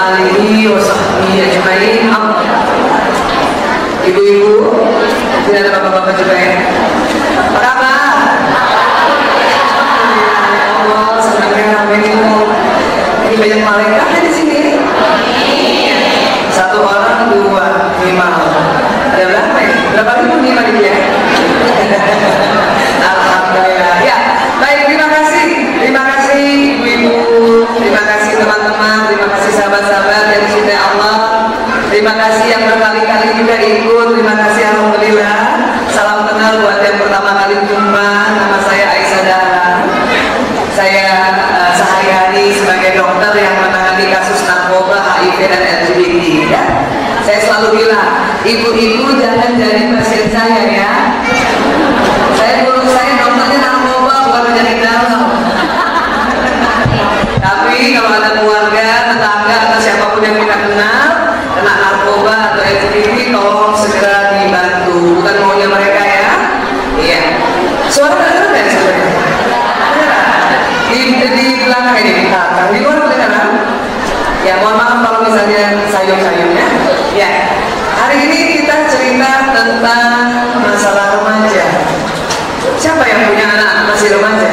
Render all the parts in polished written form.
alihi wa sahbihi ajma'in. Ibu-ibu, tidak ada bapak-bapak juga ya? Apa kabar? Allah, senangnya kami ini banyak malaikat di sini. Satu orang, dua, lima. Ada berapa ya? Berapa ribu nih dia? Alhamdulillah. Ya, baik, terima kasih ibu-ibu, terima kasih teman-teman, terima kasih sahabat-sahabat yang dicintai Allah, terima kasih yang berkali-kali juga ikut, terima kasih alhamdulillah. Salam kenal buat yang pertama kali jumpa, nama saya Aisyah Dahlan. Saya sehari-hari sebagai dokter yang menangani kasus narkoba, HIV dan LGBT ya. Saya selalu bilang, ibu-ibu jangan jadi pasien saya ya. Saya dokternya narkoba bukan penyakit dalam. Tapi kalau ada keluarga, tetangga atau siapapun yang kita kenal kena narkoba atau LGBT, tolong segera dibantu. Bukan maunya mereka ya. Iya. Suara kedengaran nggak sebenarnya? Di belakang ini, di luar kedengaran? Ya, mohon maaf kalau misalnya sayang-sayang ya. Ya. Hari ini kita cerita tentang masalah remaja. Siapa yang punya anak masih remaja?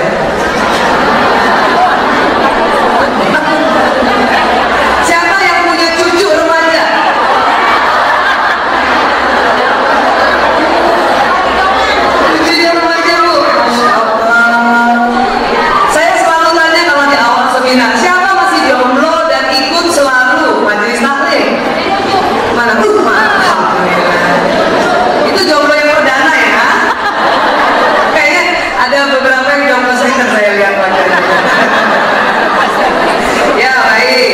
Siapa yang punya cucu remaja? Cucunya remaja bu? Masya Allah. Saya selalu tanya kalau di awal seminar, siapa masih jomblo dan ikut selalu majelis taklim? Mana? Alhamdulillah. Itu jomblo yang perdana ya? Kayaknya ada beberapa yang jomblo second saya lihat wajahnya. Ya baik,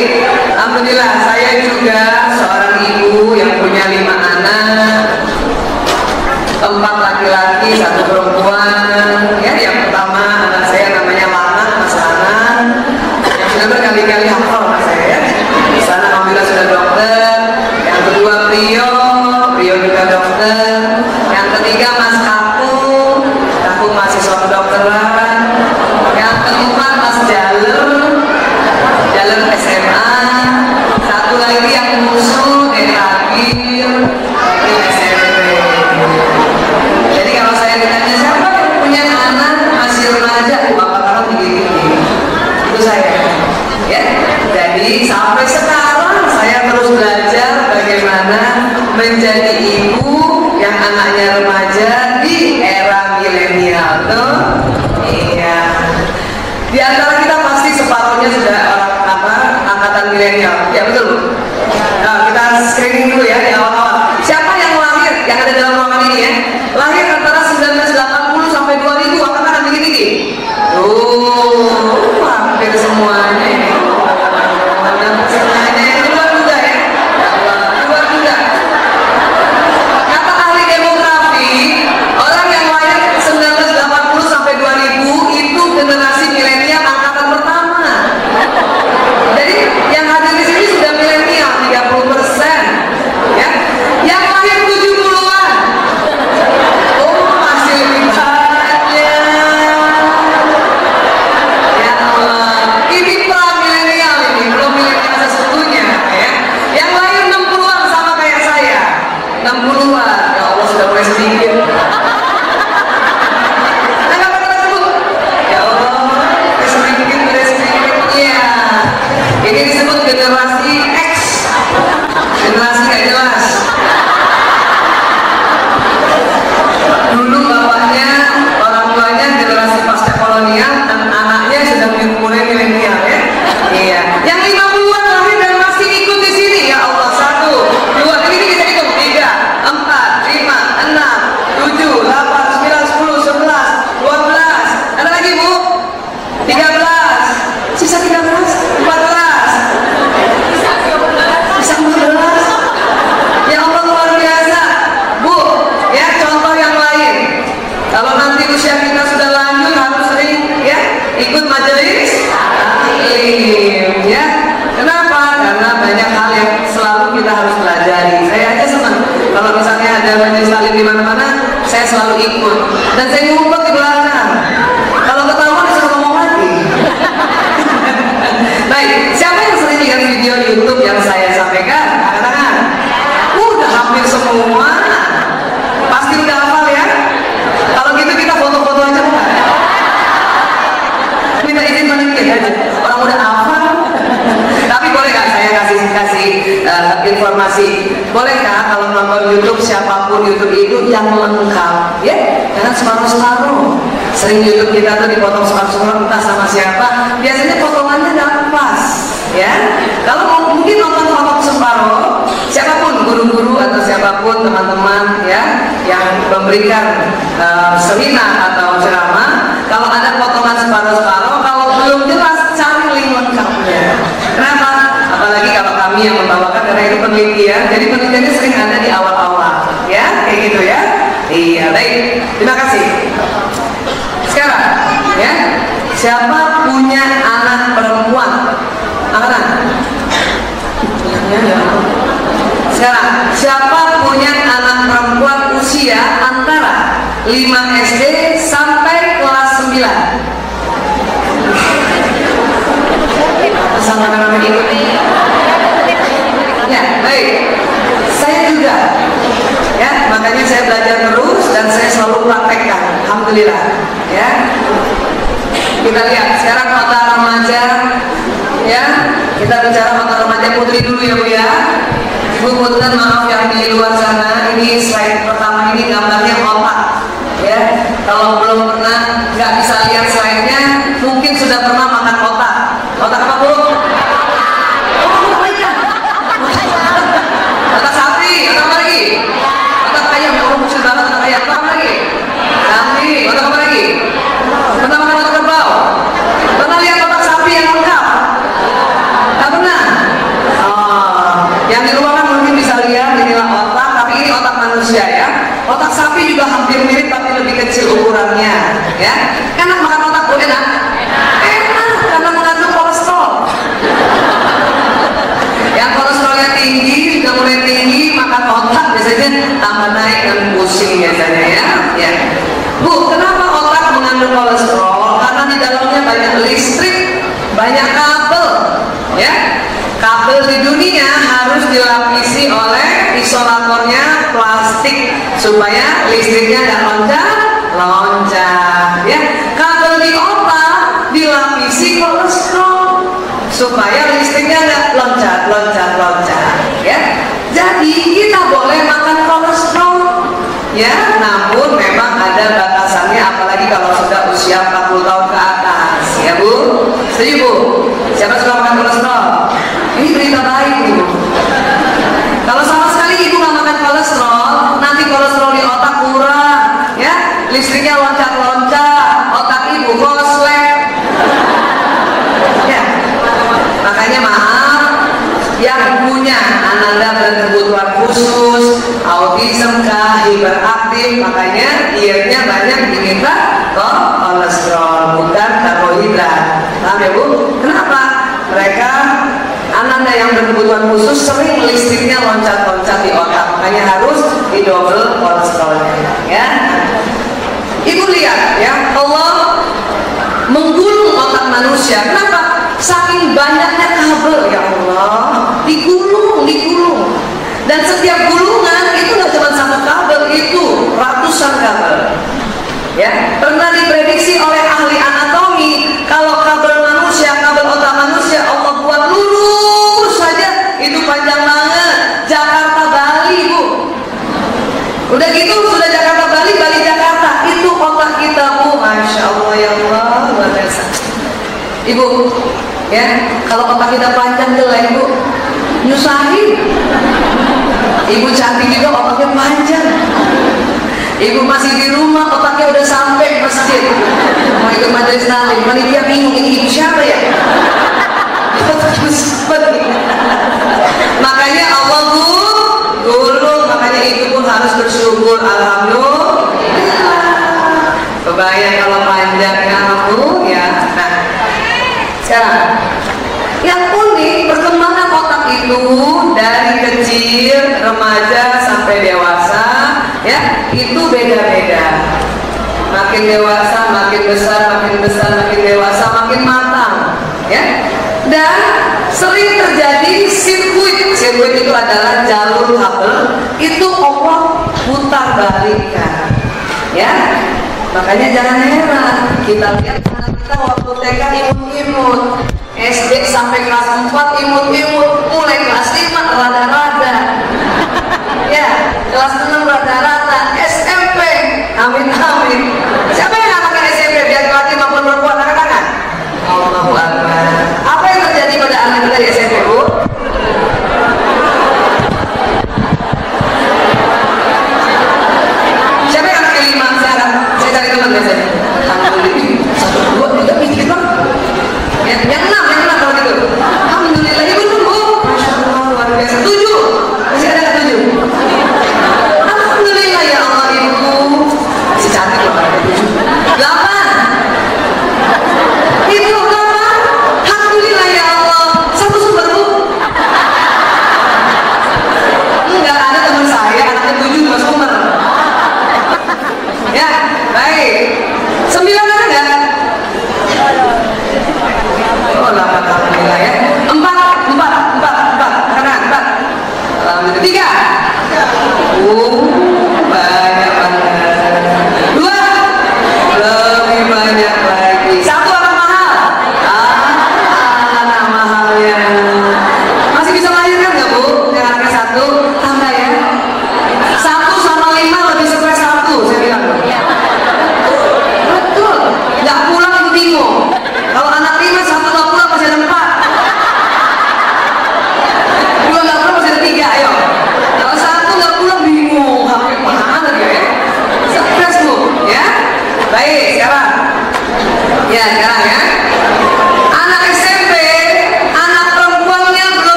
alhamdulillah saya juga seorang ibu yang punya 5 anak, 4 laki-laki, 1 perempuan. Ya, yang pertama anak saya namanya Lana, Mas Lana, yang sudah berkali-kali hafal Mas saya ya. Di sana alhamdulillah sudah dokter. Yang kedua Rio juga dokter. Yang ketiga Mas Kaku mahasiswa kedokteran. Yang keempat Mas Jalem SMA. Satu lagi yang musuh terakhir ini SMP. Jadi kalau saya ditanya siapa yang punya anak masih remaja, bapak kamu tinggi-tinggi, itu saya ya. Jadi sampai sekarang saya terus belajar bagaimana menjadi ibu yang anaknya remaja di era milenial tuh. Iya. Di antara kita pasti separuhnya sudah angkatan milenial. Ya betul Bu. Nah, kita screening dulu ya di awal-awal. Siapa yang lahir yang ada dalam ruangan ini ya? Lahir antara 1980 sampai 2000, angkatan tinggi-tinggi. Tuh, hampir semuanya ini. Semuanya ini luar juga ya. Luar juga. Kata ahli demografi, orang yang lahir 1980 sampai 2000 itu generasi milenial angkatan pertama. Jadi yang hadir di sini sudah milenial 30%, ya. Yang lahir 70-an, oh masih lebih banyak. Ya Allah, ini pra milenial ini, belum milenial sesungguhnya, ya. Yang lahir 60-an sama kayak saya, 60-an, ya Allah sudah mulai sedikit. Ini disebut generasi X, generasi gak jelas. Dulu bapaknya, orang tuanya generasi pasca kolonial, dan anaknya sudah mulai milenial ya. Iya. Yang 50-an lahir dan masih ikut di sini ya Allah. 1, 2, ini kita hitung 3, 4, 5, 6, 7, 8, 9, 10, 11, 12. Ada lagi Bu? 13. Sisa 13, 14. Ya Allah luar biasa Bu, ya contoh yang lain. Kalau nanti usia kita sudah lanjut harus sering ya ikut majelis taklim ya. Kenapa? Karena banyak hal yang selalu kita harus pelajari. Saya aja senang kalau misalnya ada majelis taklim di mana-mana, saya selalu ikut dan saya ngumpet di belakang. Kalau ketahuan disuruh ngomong lagi. Baik, siapa yang sering lihat video YouTube yang saya informasi. Bolehkah kalau nonton YouTube siapapun YouTube itu yang lengkap, ya? Jangan separuh-separuh. Sering YouTube kita tuh dipotong separuh-separuh entah sama siapa. Biasanya potongannya nggak pas, ya. Kalau mungkin nonton potong separuh, siapapun guru-guru atau siapapun teman-teman ya yang memberikan seminar atau ceramah, kalau ada potongan separuh-separuh, kalau belum jelas cari link lengkapnya. Kenapa? Apalagi kalau kami yang membawakan, karena itu penelitian, jadi penelitiannya sering ada di awal-awal, ya, kayak gitu ya. Iya, baik. Terima kasih. Sekarang, ya, siapa punya anak perempuan? Angkatan. Sekarang, siapa punya anak perempuan usia antara 5 SD sampai kelas 9? Sama nama ikut. Ya, baik. Saya juga. Ya, makanya saya belajar terus dan saya selalu praktekkan. Alhamdulillah. Ya. Kita lihat sekarang kota remaja. Ya, kita bicara kota remaja putri dulu ya Bu ya. Ibu punten maaf yang di luar sana. Ini slide pertama ini gambarnya otak. Ya, kalau belum pernah nggak bisa lihat slide-nya, mungkin sudah pernah makan otak. Otak apa Bu? Otak sapi, otak apa lagi? Otak ayam, ya Allah musuh banget otak ayam. Otak apa lagi? Sapi, otak apa lagi? Pernah makan otak kerbau? Pernah lihat otak sapi yang lengkap? Tak pernah? Oh, yang di luar kan mungkin bisa lihat inilah otak, tapi ini otak manusia ya. Otak sapi juga hampir mirip tapi lebih kecil ukurannya, ya. Enak makan otak Bu, enak? Enak, karena mengandung kolesterol. Yang kolesterolnya tinggi, sudah mulai tinggi, makan otak biasanya tambah naik dan pusing biasanya ya. Ya. Bu, kenapa otak mengandung kolesterol? Karena di dalamnya banyak listrik, banyak kabel, ya. Kabel di dunia harus dilapisi oleh isolatornya plastik supaya listriknya nggak loncat, ya. Kabel di otak dilapisi kolesterol supaya listriknya nggak loncat, ya. Jadi kita boleh makan kolesterol, ya. Namun memang ada batasannya, apalagi kalau sudah usia 40 tahun ke atas, ya Bu. Setuju Bu? Siapa suka makan kolesterol? Ini berita baik Bu. Kalau sama sekali Ibu nggak makan kolesterol, nanti kolesterol di otak kurang, ya. Listriknya loncat-loncat, otak Ibu koslek. Ya. Makanya maaf, yang punya ananda berkebutuhan khusus, autism kah, hiperaktif, makanya dietnya banyak diminta kolesterol, bukan karbohidrat. Paham ya Bu? Kenapa? Mereka ananda yang berkebutuhan khusus sering listriknya loncat-loncat di otak, makanya harus didobel kolesterolnya, ya. Ibu lihat ya, Allah menggulung otak manusia. Kenapa? Saking banyaknya kabel, ya Allah, digulung. Dan setiap gulungan itu nggak cuma satu kabel, itu ratusan kabel. Ya, pernah diprediksi oleh ahli anatomi kalau kabel manusia, kabel otak manusia Allah buat lurus saja itu panjang banget. Jakarta Bali Bu. Udah gitu sudah Jakarta Bali, Bali Jakarta, itu otak kita Bu. Masya Allah ya Allah, luar biasa. Ibu, ya kalau otak kita panjang jelek Bu, nyusahin. Ibu cantik juga otaknya panjang. Ibu masih di rumah, otaknya udah sampai masjid, mau ikut majelis taklim, panitia bingung ini ibu siapa ya? Makanya Allah gulung, makanya ibu pun harus bersyukur. Alhamdulillah. Kebayang kalau panjang Bu ya. Nah, sekarang yang unik perkembangan otak itu dari kecil, remaja sampai dewasa, ya itu beda-beda. Makin dewasa, makin besar, makin dewasa, makin matang, ya. Dan sering terjadi sirkuit itu adalah jalur kabel, itu Allah putar balikkan, ya. Makanya jangan heran kita lihat anak kita waktu TK imut-imut, SD sampai kelas 4 imut-imut, mulai kelas 5 rada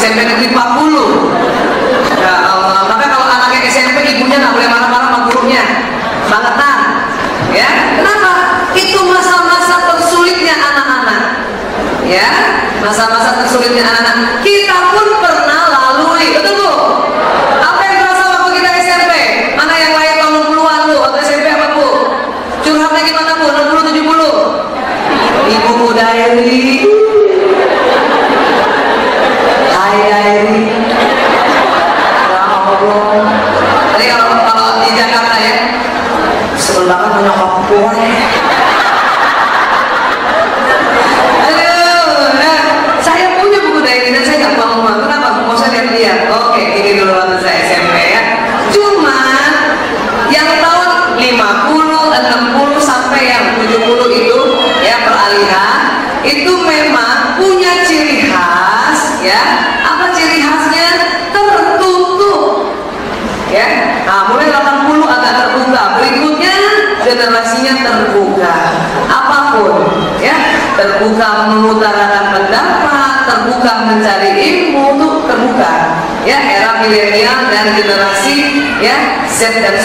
SMP negeri 40. Ya Allah, maka kalau anaknya SMP ibunya nggak boleh marah-marah sama gurunya, bangetan. Ya, kenapa? Itu masa-masa tersulitnya anak-anak. Ya, masa-masa tersulitnya anak-anak. Kita pun pernah lalui, betul Bu? Apa yang terasa waktu kita SMP? Mana yang lain tahun 60-an Bu? Waktu SMP apa Bu? Curhatnya gimana Bu? 60, 70? Ibuku diary. Hai diary. Jadi kalau di Jakarta ya, sebel banget menyokap gue. Aduh, nah, saya punya buku diary dan saya nggak mau. Kenapa? Mau saya lihat-lihat. Oke, ini dulu waktu saya SMP ya. Cuman yang tahun 50, 60 sampai yang 70 itu ya peralihan itu memang punya ciri khas ya. Apa ciri khasnya? Tertutup. Ya, nah mulai 80 agak terbuka, berikutnya generasinya terbuka, apapun, ya, terbuka mengutarakan pendapat, terbuka mencari ilmu, tuh terbuka, ya, era milenial dan generasi, ya, Z dan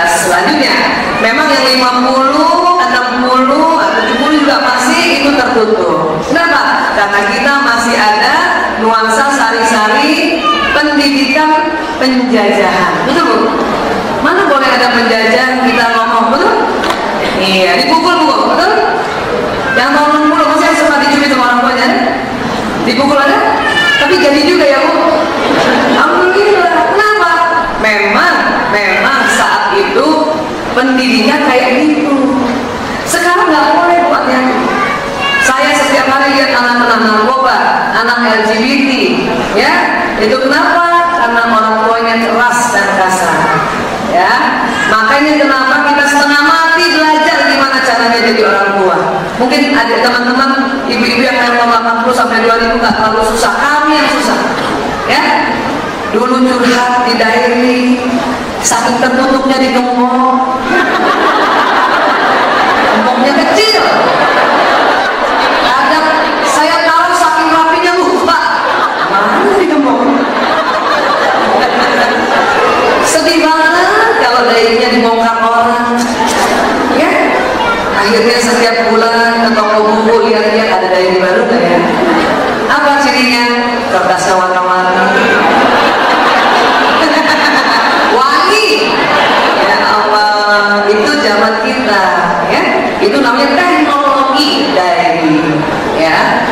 selanjutnya. Memang yang 50, 60, 70 juga masih itu tertutup. Kenapa? Karena kita masih ada nuansa sari-sari pendidikan penjajahan, betul Bu? Mana boleh ada penjajah kita ngomong, betul? Iya, dipukul Bu, betul? Yang tahun 60 masih sempat dicubit sama orang tuanya, dipukul ada? Tapi jadi juga ya Bu? Alhamdulillah. Kenapa? Memang saat itu pendidikan kayak gitu. Sekarang nggak boleh buat yang saya setiap hari lihat anak-anak narkoba, anak LGBT, ya, itu kenapa? Karena orang tuanya keras dan kasar, ya. Makanya kenapa kita setengah mati belajar gimana caranya jadi orang tua. Mungkin ada teman-teman ibu-ibu yang tahun 80 sampai 2000 nggak terlalu susah, kami yang susah, ya. Dulu curhat di diary, saking tertutupnya di gembok, gemboknya kecil. Ada saya tahu saking rapinya lupa mana di gembok. Sedih banget kalau diary-nya dibongkar orang, ya. Akhirnya setiap bulan ke toko buku lihat-lihat ada diary baru nggak ya? Apa cirinya? Kertasnya warna-warni, wangi. Ya Allah, itu zaman kita, ya. Itu namanya teknologi diary, ya.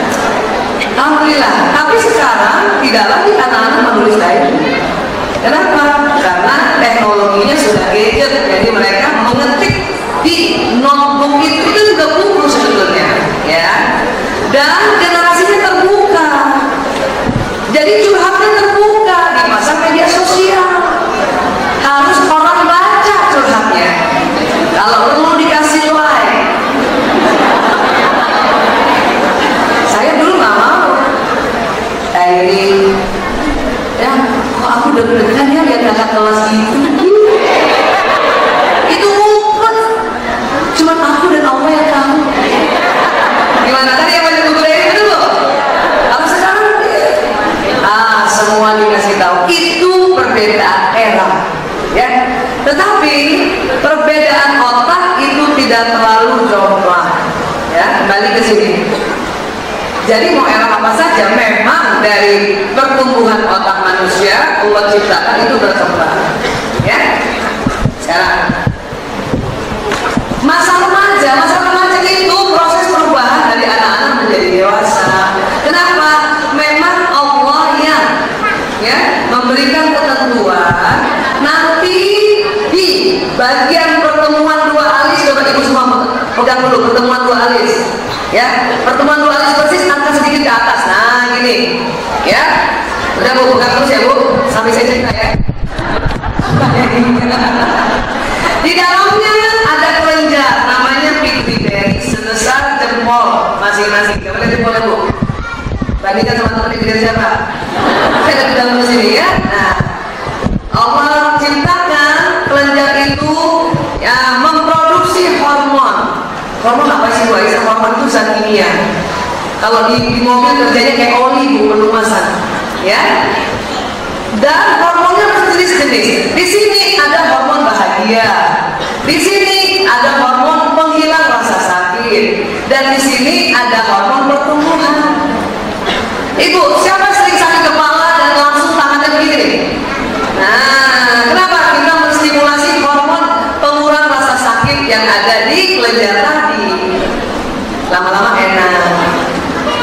Alhamdulillah. Tapi sekarang tidak lagi anak-anak menulis diary. Kenapa? Karena teknologinya sudah gadget, jadi mereka mengetik di notebook itu juga buku sebetulnya, ya. Dan generasinya terbuka, jadi curhatnya terbuka di masa media sosial. Harus orang baca curhatnya. Kalau perlu dikasih like. Saya dulu nggak mau diary. Ya, kok aku deg-degan ya lihat kakak kelas gitu. Itu ngumpet. Cuman aku dan Allah yang tahu. Gimana tadi yang baca buku diary itu loh? Kalau sekarang semua dikasih tahu. Itu perbedaan era, ya. Tetapi perbedaan otak itu tidak terlalu jomplang, ya. Kembali ke sini. Jadi mau era apa saja, memang dari pertumbuhan otak manusia Allah ciptakan itu berkembang, ya. Sekarang masa remaja itu proses perubahan dari anak-anak menjadi dewasa. Kenapa? Memang Allah yang, ya, memberikan ketentuan. Nanti di bagian pertemuan dua alis, coba ibu semua pegang dulu pertemuan dua alis, ya. Pertemuan dua alis persis, angkat sedikit ke atas. Nah gini, ya. Udah Bu, pegang terus ya Bu, sampai saya cerita ya. Di dalamnya ada kelenjar namanya pituitary sebesar jempol masing-masing. Coba lihat jempolnya Bu, bandingkan sama teman pituitary siapa? Saya ada di dalam sini, ya. Nah, Allah ciptakan kelenjar itu, ya, memproduksi hormon. Hormon apa sih Bu Aisyah? Hormon itu zat kimia. Kalau di mobil kerjanya kayak oli Bu, penumasan, ya. Dan hormonnya berjenis-jenis. Di sini ada hormon bahagia, di sini ada hormon penghilang rasa sakit, dan di sini ada hormon pertumbuhan. Ibu, siapa sering sakit kepala dan langsung tangannya begini? Nah, kenapa kita menstimulasi hormon pengurang rasa sakit yang ada di kelenjar tadi? Lama-lama enak.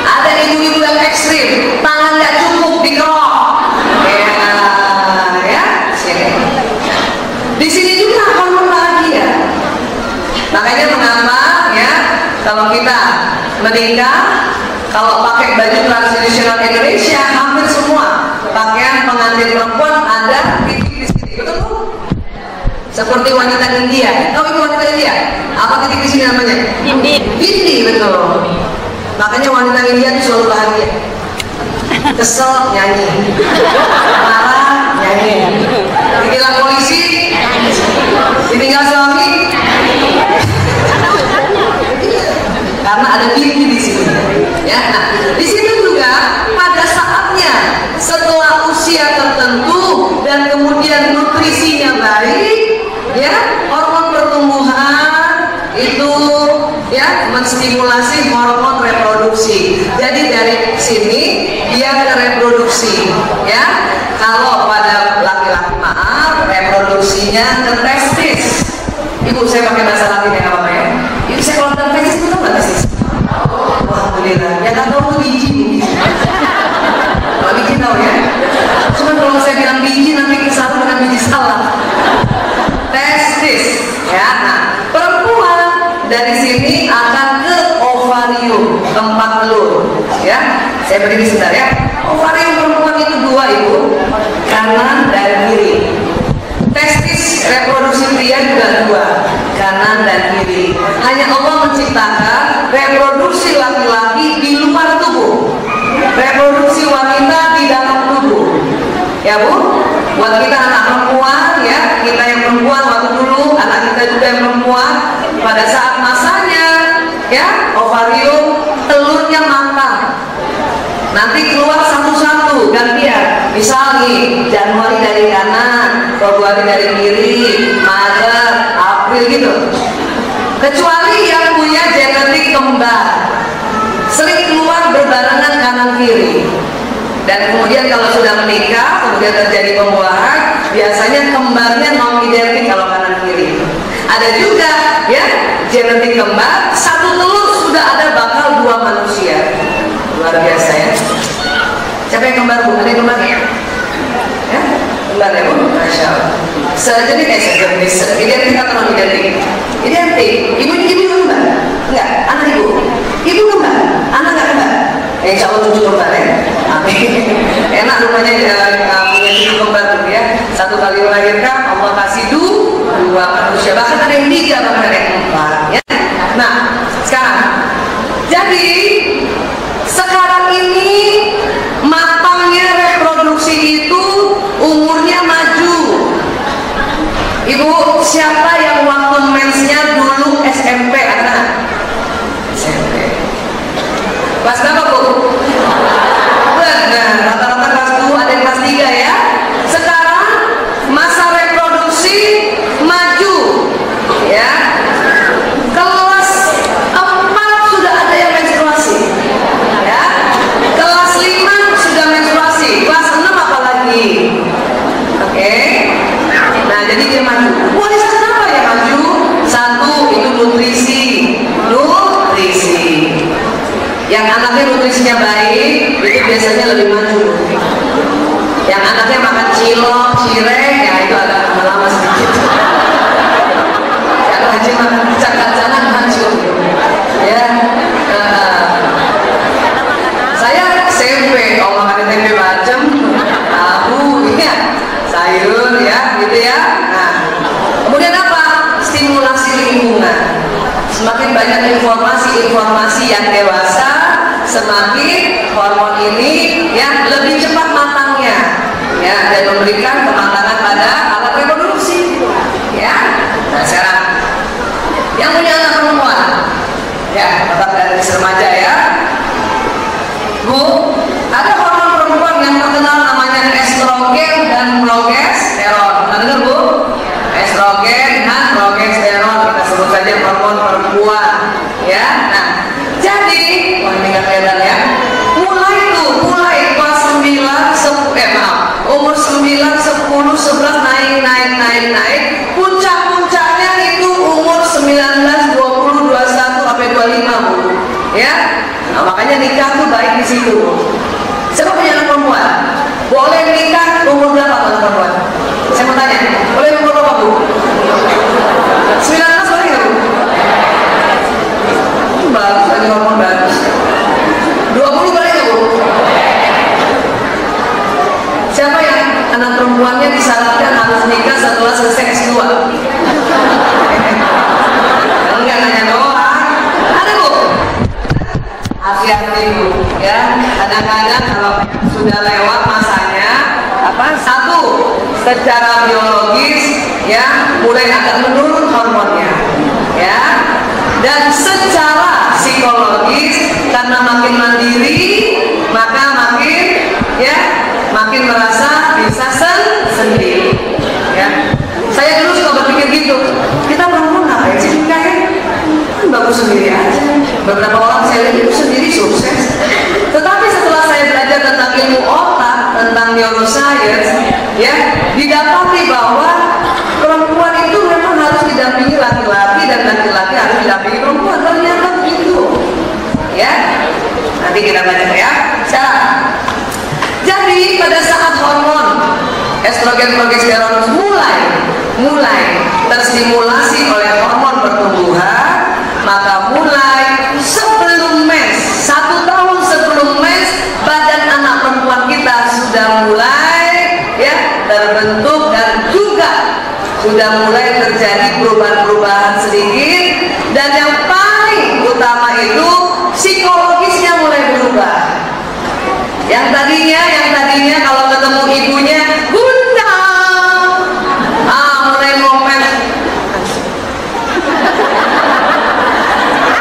Ada ibu-ibu yang ekstrim, tangan nggak cukup dikerok. Di sini juga hormon bahagia. Makanya mengapa ya kalau kita menikah, kalau pakai baju tradisional Indonesia, hampir semua pakaian pengantin perempuan ada titik di sini, betul bu? Seperti wanita India. Tahu itu wanita India? Apa titik di sini namanya? Bindi. Bindi, betul. Makanya wanita India itu selalu bahagia. Kesel nyanyi, marah nyanyi, ditilang polisi, ditinggal suami, karena ada bindi di sini. Ya, nah, di situ juga pada saatnya setelah usia tertentu dan kemudian nutrisinya baik, ya, hormon pertumbuhan itu ya menstimulasi hormon reproduksi. Jadi dari sini dia ke reproduksi, ya. Kalau pada laki-laki maaf, reproduksinya ke testis. Ibu, saya pakai bahasa Latin ya, apa ya? Ibu, saya kalau tentang testis itu apa testis? Alhamdulillah. Ya kan tahu tuh biji. Kalau biji tahu ya. Cuma kalau saya bilang biji nanti kesalahan dengan biji salah. Testis, ya. Nah, perempuan dari sini akan ke ovarium, tempat telur, ya. Saya berdiri sebentar ya. Ovarium perempuan itu dua ibu, kanan dan kiri. Testis reproduksi pria juga dua, kanan dan kiri. Hanya Allah menciptakan reproduksi laki-laki di luar tubuh, reproduksi wanita di dalam tubuh. Ya bu, buat kita anak perempuan ya, kita yang perempuan waktu dulu, anak kita juga yang perempuan, pada saat masanya ya ovarium telurnya matang. Nanti keluar satu-satu gantian. Misalnya Januari dari kanan, Februari dari kiri, Maret, April gitu. Kecuali yang punya genetik kembar, sering keluar berbarengan kanan kiri. Dan kemudian kalau sudah menikah, kemudian terjadi pembuahan, biasanya kembarnya non identik kalau kanan kiri. Ada juga ya genetik kembar, satu telur sudah ada bakal dua manusia. Luar biasa ya. Siapa yang kembar bu? Ada yang kembar ya? Ya? Kembar ya bu? Masya Allah. Sejenis sejenis. Identik atau non identik? Identik. Ibu kembar? Enggak. Anak ibu? Ibu kembar? Anak nggak kembar? Insya Allah cucu kembar ya. Amin. Enak rumahnya punya cucu kembar tuh ya. Satu kali melahirkan Allah kasih dua manusia. Bahkan ada yang 3, bahkan ada yang 4 ya. Nah sekarang jadi sekarang ini matangnya reproduksi itu umurnya maju. Ibu, siapa yang waktu mensnya dulu SMP anak? SMP. Kelas berapa bu? Benar, rata-rata kelas 2, ada yang kelas 3 ya. Sekarang masa reproduksi maju ya. Kelas 4 sudah ada yang menstruasi ya. Kelas 5 sudah menstruasi. Kelas 6 apalagi. Oke. Nah jadi dia maju. Warisan kenapa ya maju? Satu itu nutrisi. Yang anaknya nutrisinya baik itu biasanya lebih maju. Yang anaknya makan cilok, cireng, ya itu agak lama sedikit. Yang rajin makan kacang-kacangan maju. Ya, saya SMP, kalau makan tempe bacem, tahu, ya, sayur, ya, gitu ya. Nah, kemudian apa? Stimulasi lingkungan. Semakin banyak informasi yang dewasa, semakin hormon ini ya lebih cepat matangnya ya dan memberikan kematangan pada alat reproduksi ya. Nah sekarang Makanya nikah tuh baik di situ. Siapa punya anak perempuan? Boleh nikah umur berapa anak perempuan? Saya mau tanya, boleh umur berapa Bu? 19 boleh nggak Bu? Bagus, lagi hormon bagus. 20 boleh nggak Bu? Siapa yang anak perempuannya disyaratkan harus nikah setelah selesai S2? Enggak nanya doang. Ada Bu? Hati-hati Bu, ya. Kadang-kadang kalau sudah lewat masanya, satu, secara biologis, ya, mulai agak menurun hormonnya, ya. Dan secara psikologis, karena makin mandiri, maka makin merasa bisa sendiri, ya. Saya dulu suka berpikir gitu, kita perempuan ngapain sih nikah ya? Kan bagus sendiri aja. Beberapa orang saya lihat itu sendiri sukses. Tetapi setelah saya belajar tentang ilmu otak, tentang neuroscience, ya, didapati bahwa perempuan itu memang harus didampingi laki-laki dan laki-laki harus didampingi perempuan. Ternyata begitu, ya. Nanti kita baca ya. Sekarang, jadi pada saat hormon estrogen progesteron mulai terstimulasi oleh hormon pertumbuhan, maka mulai sebelum mens, 1 tahun sebelum mens, badan anak perempuan kita sudah mulai, ya, terbentuk dan juga sudah mulai terjadi perubahan-perubahan sedikit, dan yang paling utama itu psikologisnya mulai berubah. Yang tadinya kalau ketemu ibunya, Bunda, mulai ngomel.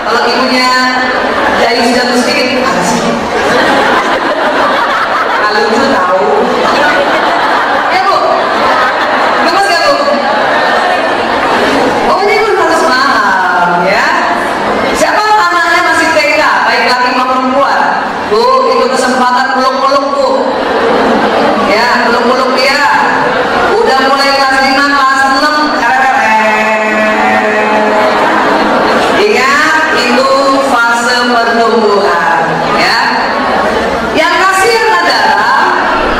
Kalau ibunya jadi jatuh sedikit, apa sih? Kalau itu tahu. Ya Bu, gemes gak Bu? Pokoknya Ibu harus paham, ya. Siapa anaknya masih TK, baik laki maupun perempuan? Bu, itu kesempatan peluk-peluk Bu. Ya, peluk-peluk dia. Udah mulai kelas 5, kelas 6, ingat itu fase pertumbuhan, ya. Yang kasihan adalah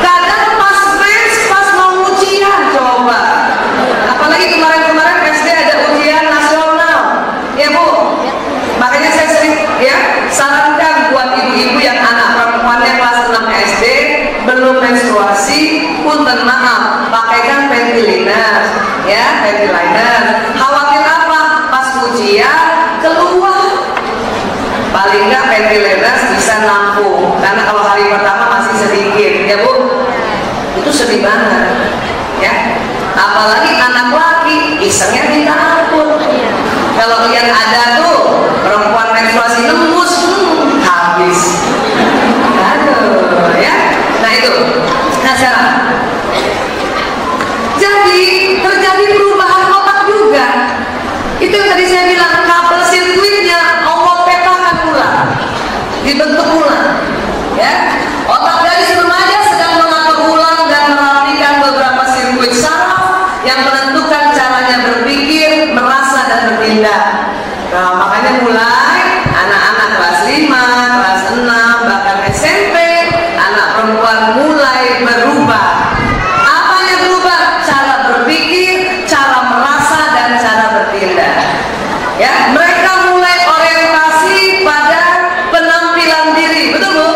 kadang pas mens, pas mau ujian, coba. Apalagi kemarin-kemarin SD ada ujian nasional, ya Bu. Makanya saya sering, ya, sarankan buat ibu-ibu yang anak perempuannya kelas 6 SD belum menstruasi, punten maaf, pakaikan panty liner, ya, panty liner. Khawatir apa? Pas ujian keluar, paling nggak panty liner bisa nampung, karena kalau hari pertama masih sedikit, ya Bu. Itu sedih banget, ya. Apalagi anak laki, isengnya minta ampun. Kalau lihat ada tuh perempuan menstruasi nembus, habis. Aduh, ya. Nah itu. Nah sekarang, jadi terjadi perubahan otak juga. Itu yang tadi saya bilang, kabel sirkuitnya Allah petakan ulang, dibentuk ulang, ya. Otak gadis remaja sedang mengatur ulang dan merapikan beberapa sirkuit saraf yang menentukan caranya berpikir, merasa dan bertindak. Nah, makanya mulai anak-anak kelas 5, kelas 6, bahkan SMP, anak perempuan mulai berubah. Apanya berubah? Cara berpikir, cara merasa, dan cara bertindak. Ya, mereka mulai orientasi pada penampilan diri, betul Bu?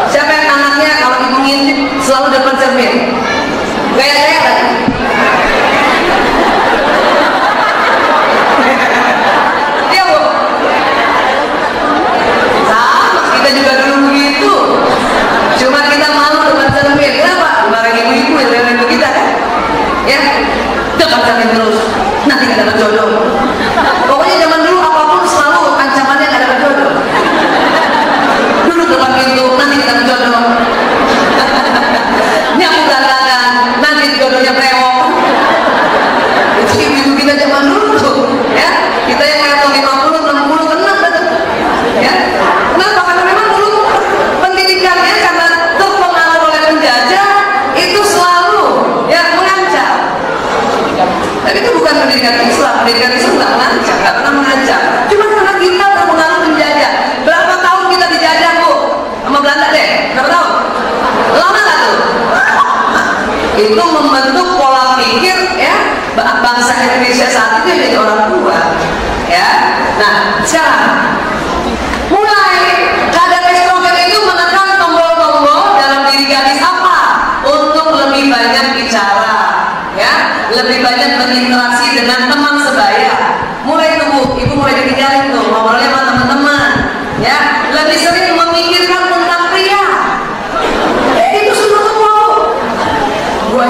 Siapa yang anaknya kalau ibu ngintip selalu depan cermin? Gaya-gaya tadi. Iya Bu. Sama, kita juga dulu begitu. Cuma kita malu depan cermin. Kenapa? Dimarahin ibu-ibu yang lain kita kan? Ya, depan cermin terus. Nanti kita dapat jodoh. Pokoknya zaman dulu apapun selalu ancamannya nggak dapat jodoh. Dulu depan pintu, nanti kita dapat jodoh. Ini aku dandanan, nanti jodohnya brewok. Itu ibu-ibu kita zaman dulu tuh, ya. Kita yang level 50, 60, kena betul, ya. Kenapa? Karena memang dulu pendidikannya karena terpengaruh oleh penjajah itu selalu, ya, mengancam. Tapi itu bukan pendidikan Islam nggak mengancam, nggak pernah mengancam. Cuma karena kita terpengaruh penjajah. Berapa tahun kita dijajah? bahasa Indonesia saat itu jadi orang tua, ya. Nah, sekarang mulai kadar estrogen itu menekan tombol-tombol dalam diri gadis apa? Untuk lebih banyak bicara, ya, lebih banyak berinteraksi dengan teman sebaya. Mulai tuh ibu mulai ditinggalin tuh ngobrolnya sama teman-teman, ya, lebih sering memikirkan tentang pria. Itu sudah tahu. Gua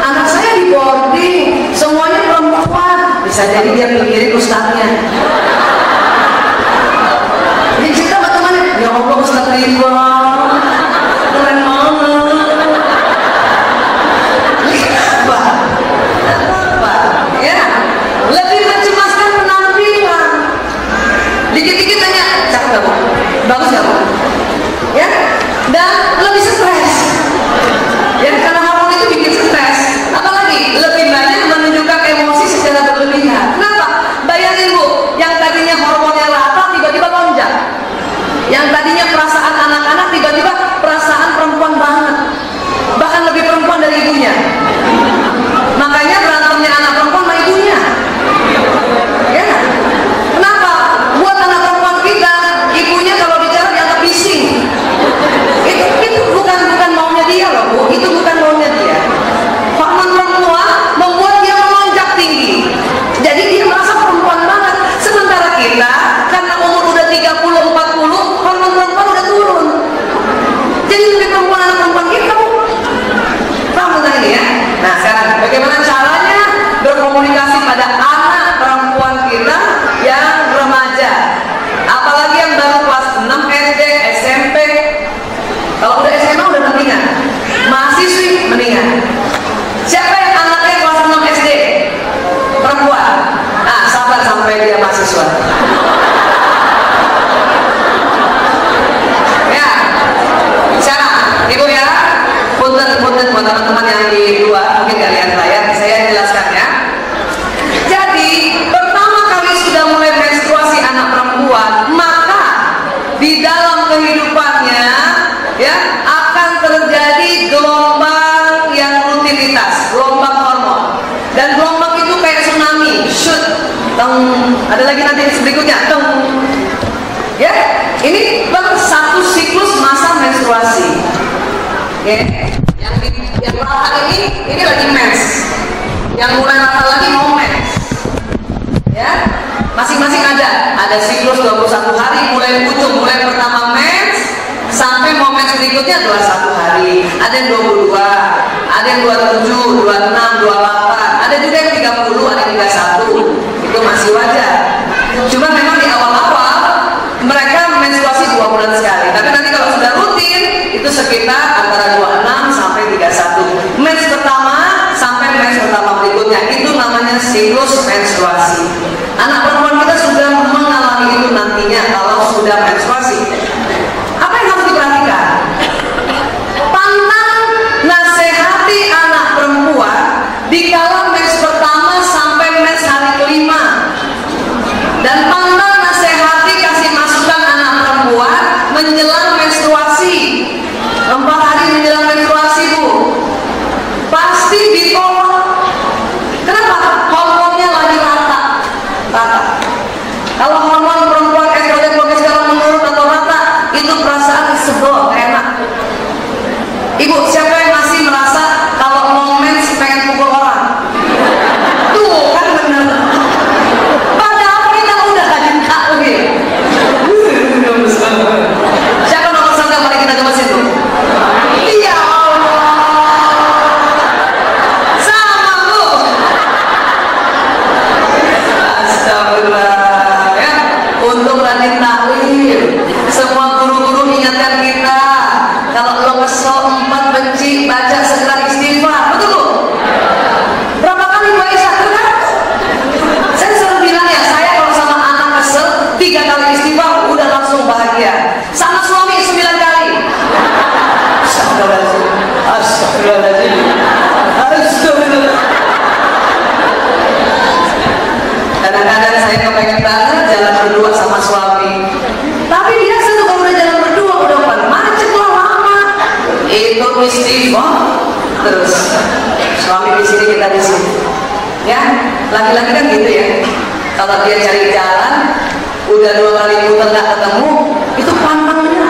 anak saya di boarding, semuanya perempuan. Bisa jadi dia mikirin ustadznya. Dia cerita sama temannya, ya Allah Ustadz Ridwan, keren banget. Apa? Ya, lebih mencemaskan penampilan. Dikit-dikit tanya, cakep gak bu? Bagus gak bu? Ya, dan lebih stres. Ya, karena hormon itu bikin stres. Apalagi lebih banyak menunjukkan emosi secara berlebihan. Kenapa? Bayangin bu, yang tadinya hormonnya rata tiba-tiba lonjak. Yang tadinya perasaan anak-anak tiba-tiba perasaan perempuan banget. Bahkan lebih perempuan dari ibunya. Makanya berantemnya anak perempuan sama ibunya. Ya. Kenapa? Buat anak perempuan kita, ibunya kalau bicara dianggap bising. Itu bukan maunya dia loh bu. Itu bukan maunya dia. Hormon perempuan membuat dia melonjak tinggi. Jadi dia merasa perempuan banget. Sementara kita karena umur udah 30, 40, hormon perempuan udah turun. Jadi lebih perempuan anak perempuan kita bu. Paham tentang ini ya? Nah sekarang bagaimana caranya berkomunikasi pada anak perempuan kita yang remaja, apalagi yang baru kelas 6 SD, SMP. Kalau udah SMA udah mendingan, mahasiswi mendingan. Siapa yang anaknya kelas 6 SD? Perempuan. Nah sabar sampai dia mahasiswa. Ya, sekarang ibu ya, punten buat teman-teman yang di luar mungkin gak lihat layar, saya jelaskan ya. Jadi pertama kali sudah mulai menstruasi anak perempuan, maka di dalam kehidupannya ya akan terjadi gelombang yang rutinitas, gelombang hormon. Dan gelombang itu kayak tsunami, shoot, teng. Ada lagi nanti berikutnya, teng. Ya, ini satu siklus masa menstruasi. Ya, yang rata ini lagi mens. Yang mulai rata lagi mau mens. Ya, masing-masing ada siklus 21 hari mulai ujung, mulai pertama mens sampai momen berikutnya 21 hari. Ada yang 22, ada yang 27, 26, 28, ada juga yang 30, ada yang 31. Itu masih wajar. Cuma memang di awal-awal mereka menstruasi 2 bulan sekali. Tapi nanti kalau sudah rutin itu sekitar antara 26 sampai 31. Mens pertama sampai mens pertama berikutnya itu namanya siklus menstruasi. Anak perempuan kita sudah mengalami itu nantinya kalau sudah menstruasi. Apa yang harus diperhatikan? Pantang nasihati anak perempuan di kala mens pertama sampai mens hari kelima. Dan pantang nasihati kasih masukan anak perempuan menjelang menstruasi. 4 hari menjelang menstruasi bu, pasti ditolak. Kenapa? Hormonnya lagi rata. Kalau hormon perempuan estrogen progesteron menurun atau rata, itu perasaan sebel, enak. Ibu, siapa yang masih merasa kalau mau mens pengen pukul orang? Tuh kan bener. Padahal kita udah rajin takwil. Siapa nomor 1 yang paling kita gemesin tuh? Ya Allah, sama bu. Astagfirullah ya. Untuk rajin takwil. Semua guru-guru ingatkan kita, kalau lo kesel 4 benci baca segera istighfar. Betul bu? Berapa kali Bu Aisyah? Saya selalu bilang ya, saya kalau sama anak kesel 3 kali istighfar udah langsung bahagia. Sama suami 9 kali. Astagfirullahaladzim. Astagfirullahaladzim. Astagfirullah. Kadang-kadang saya kepengen banget jalan berdua sama suami. Tapi biasa tuh kalau udah jalan berdua udah macet lah lama. Itu istighfar terus. Suami di sini, kita di sini. Ya, laki-laki kan gitu ya. Kalau dia cari jalan, udah 2 kali putar nggak ketemu, itu pantangnya.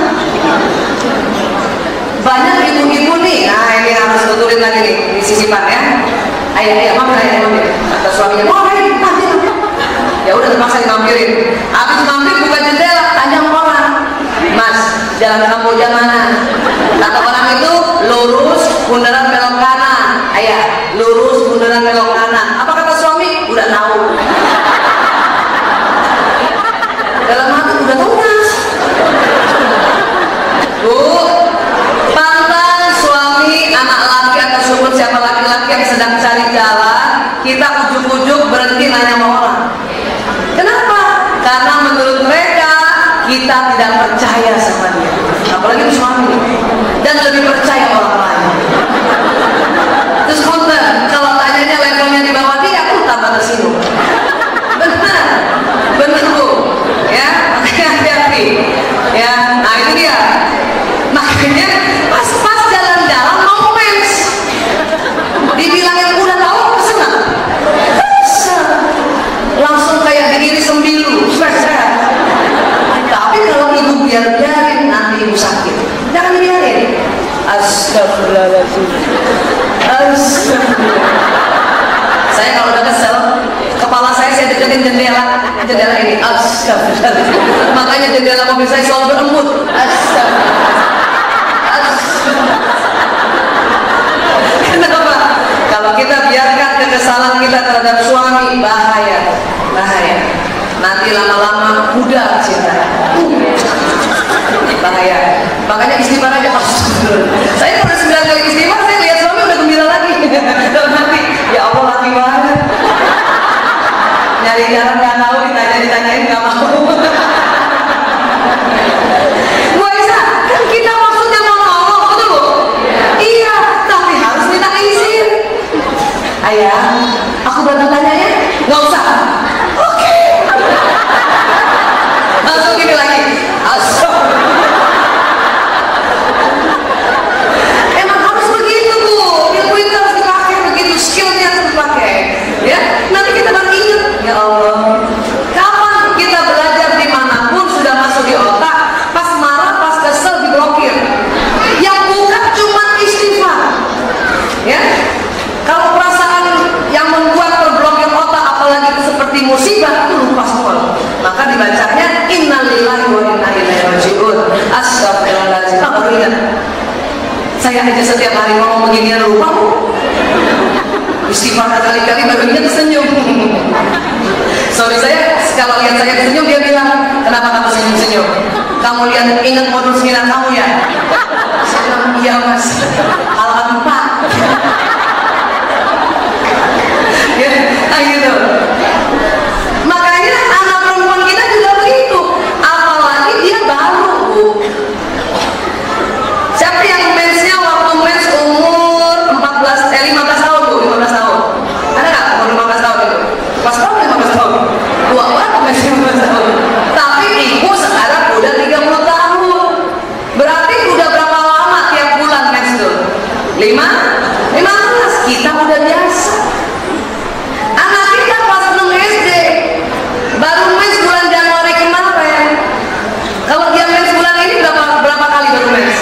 Banyak ibu-ibu nih, nah ini harus betulin lagi nih di sisipan ya. Ayah, mama, kata suaminya, mau main, ya udah terpaksa dimampirin. Habis mampir buka jendela, tanya sama orang, Mas, jalan Kamboja mana? Kata orang itu lurus, bundaran belok kanan. Ayah, lurus, bundaran belok kanan. Apa kata suami? Udah tahu. Dalam hati udah tahu Mas. Bu, pantang suami, anak laki atau syukur siapa laki-laki yang sedang cari jalan, kita ujuk-ujuk berhenti nanya sama orang. Kenapa? Karena menurut mereka kita tidak percaya sama dia, apalagi suami, dan lebih percaya orang lain. Terus punten, kalau tanyanya levelnya di bawah dia, aku tambah tersinggung. Benar, benar Bu. Ya, makanya hati-hati. Ya, nah itu dia. Makanya pas jalan-jalan mau mens, dibilangin udah tahu senang, langsung kayak diiris sembilu. Tapi kalau ibu biarin nanti ibu sakit, jangan dibiarin. Astagfirullahaladzim. Saya kalau udah kesel, kepala saya deketin jendela ini. Astagfirullahaladzim. Makanya jendela mobil saya selalu berembut. Kenapa? Kalau kita biarkan kekesalan kita terhadap suami, bahaya. Nanti lama-lama mudah cinta. Bahaya. Makanya istighfar aja. Saya udah 9 kali istighfar, saya lihat suami udah gembira lagi. Dalam hati, ya Allah laki banget. Nyari jalan nggak tahu, ditanyain nggak mau. Bu Aisyah, kan kita maksudnya mau ngomong, betul Bu? Iya, tapi harus minta izin. Ayah, aku berangkat tanya ya? Nggak usah. Oke. Langsung gini lagi. Emang harus begitu Bu. Ilmu itu harus dipakai begitu, skillnya harus dipakai. Ya, nanti kita baru ingat. Ya Allah. Kapan kita belajar dimanapun sudah masuk di otak, pas marah, pas kesel diblokir. Yang bukan cuma istighfar. Ya. Kalau perasaan yang membuat terblokir otak, apalagi itu seperti musibah, itu lupa semua. Maka dibacanya innalillahi wa inna ilaihi raji'un. Astagfirullahaladzim. Baru ingat. Saya aja setiap hari ngomong beginian lupa. Istighfar kali-kali baru ingat senyum. Suami saya kalau lihat saya senyum dia bilang, kenapa kamu senyum-senyum? Kamu lihat ingat modul seminar kamu ya? Saya bilang, iya Mas. Halaman 4. Ya, gitu. Makanya anak perempuan kita juga begitu, apalagi dia baru Bu. Siapa yang mensnya waktu mens umur 15 tahun Bu, 15 tahun. Ada nggak umur 15 tahun itu? Pas tahun 15 tahun. Tua banget mens 15 tahun. Tapi ibu sekarang udah 30 tahun. Berarti udah berapa lama tiap bulan mens tuh? 15. Kita udah biasa. Anak kita pas 6 SD baru mens bulan Januari kemarin. Kalau dia mens bulan ini berapa kali baru mens?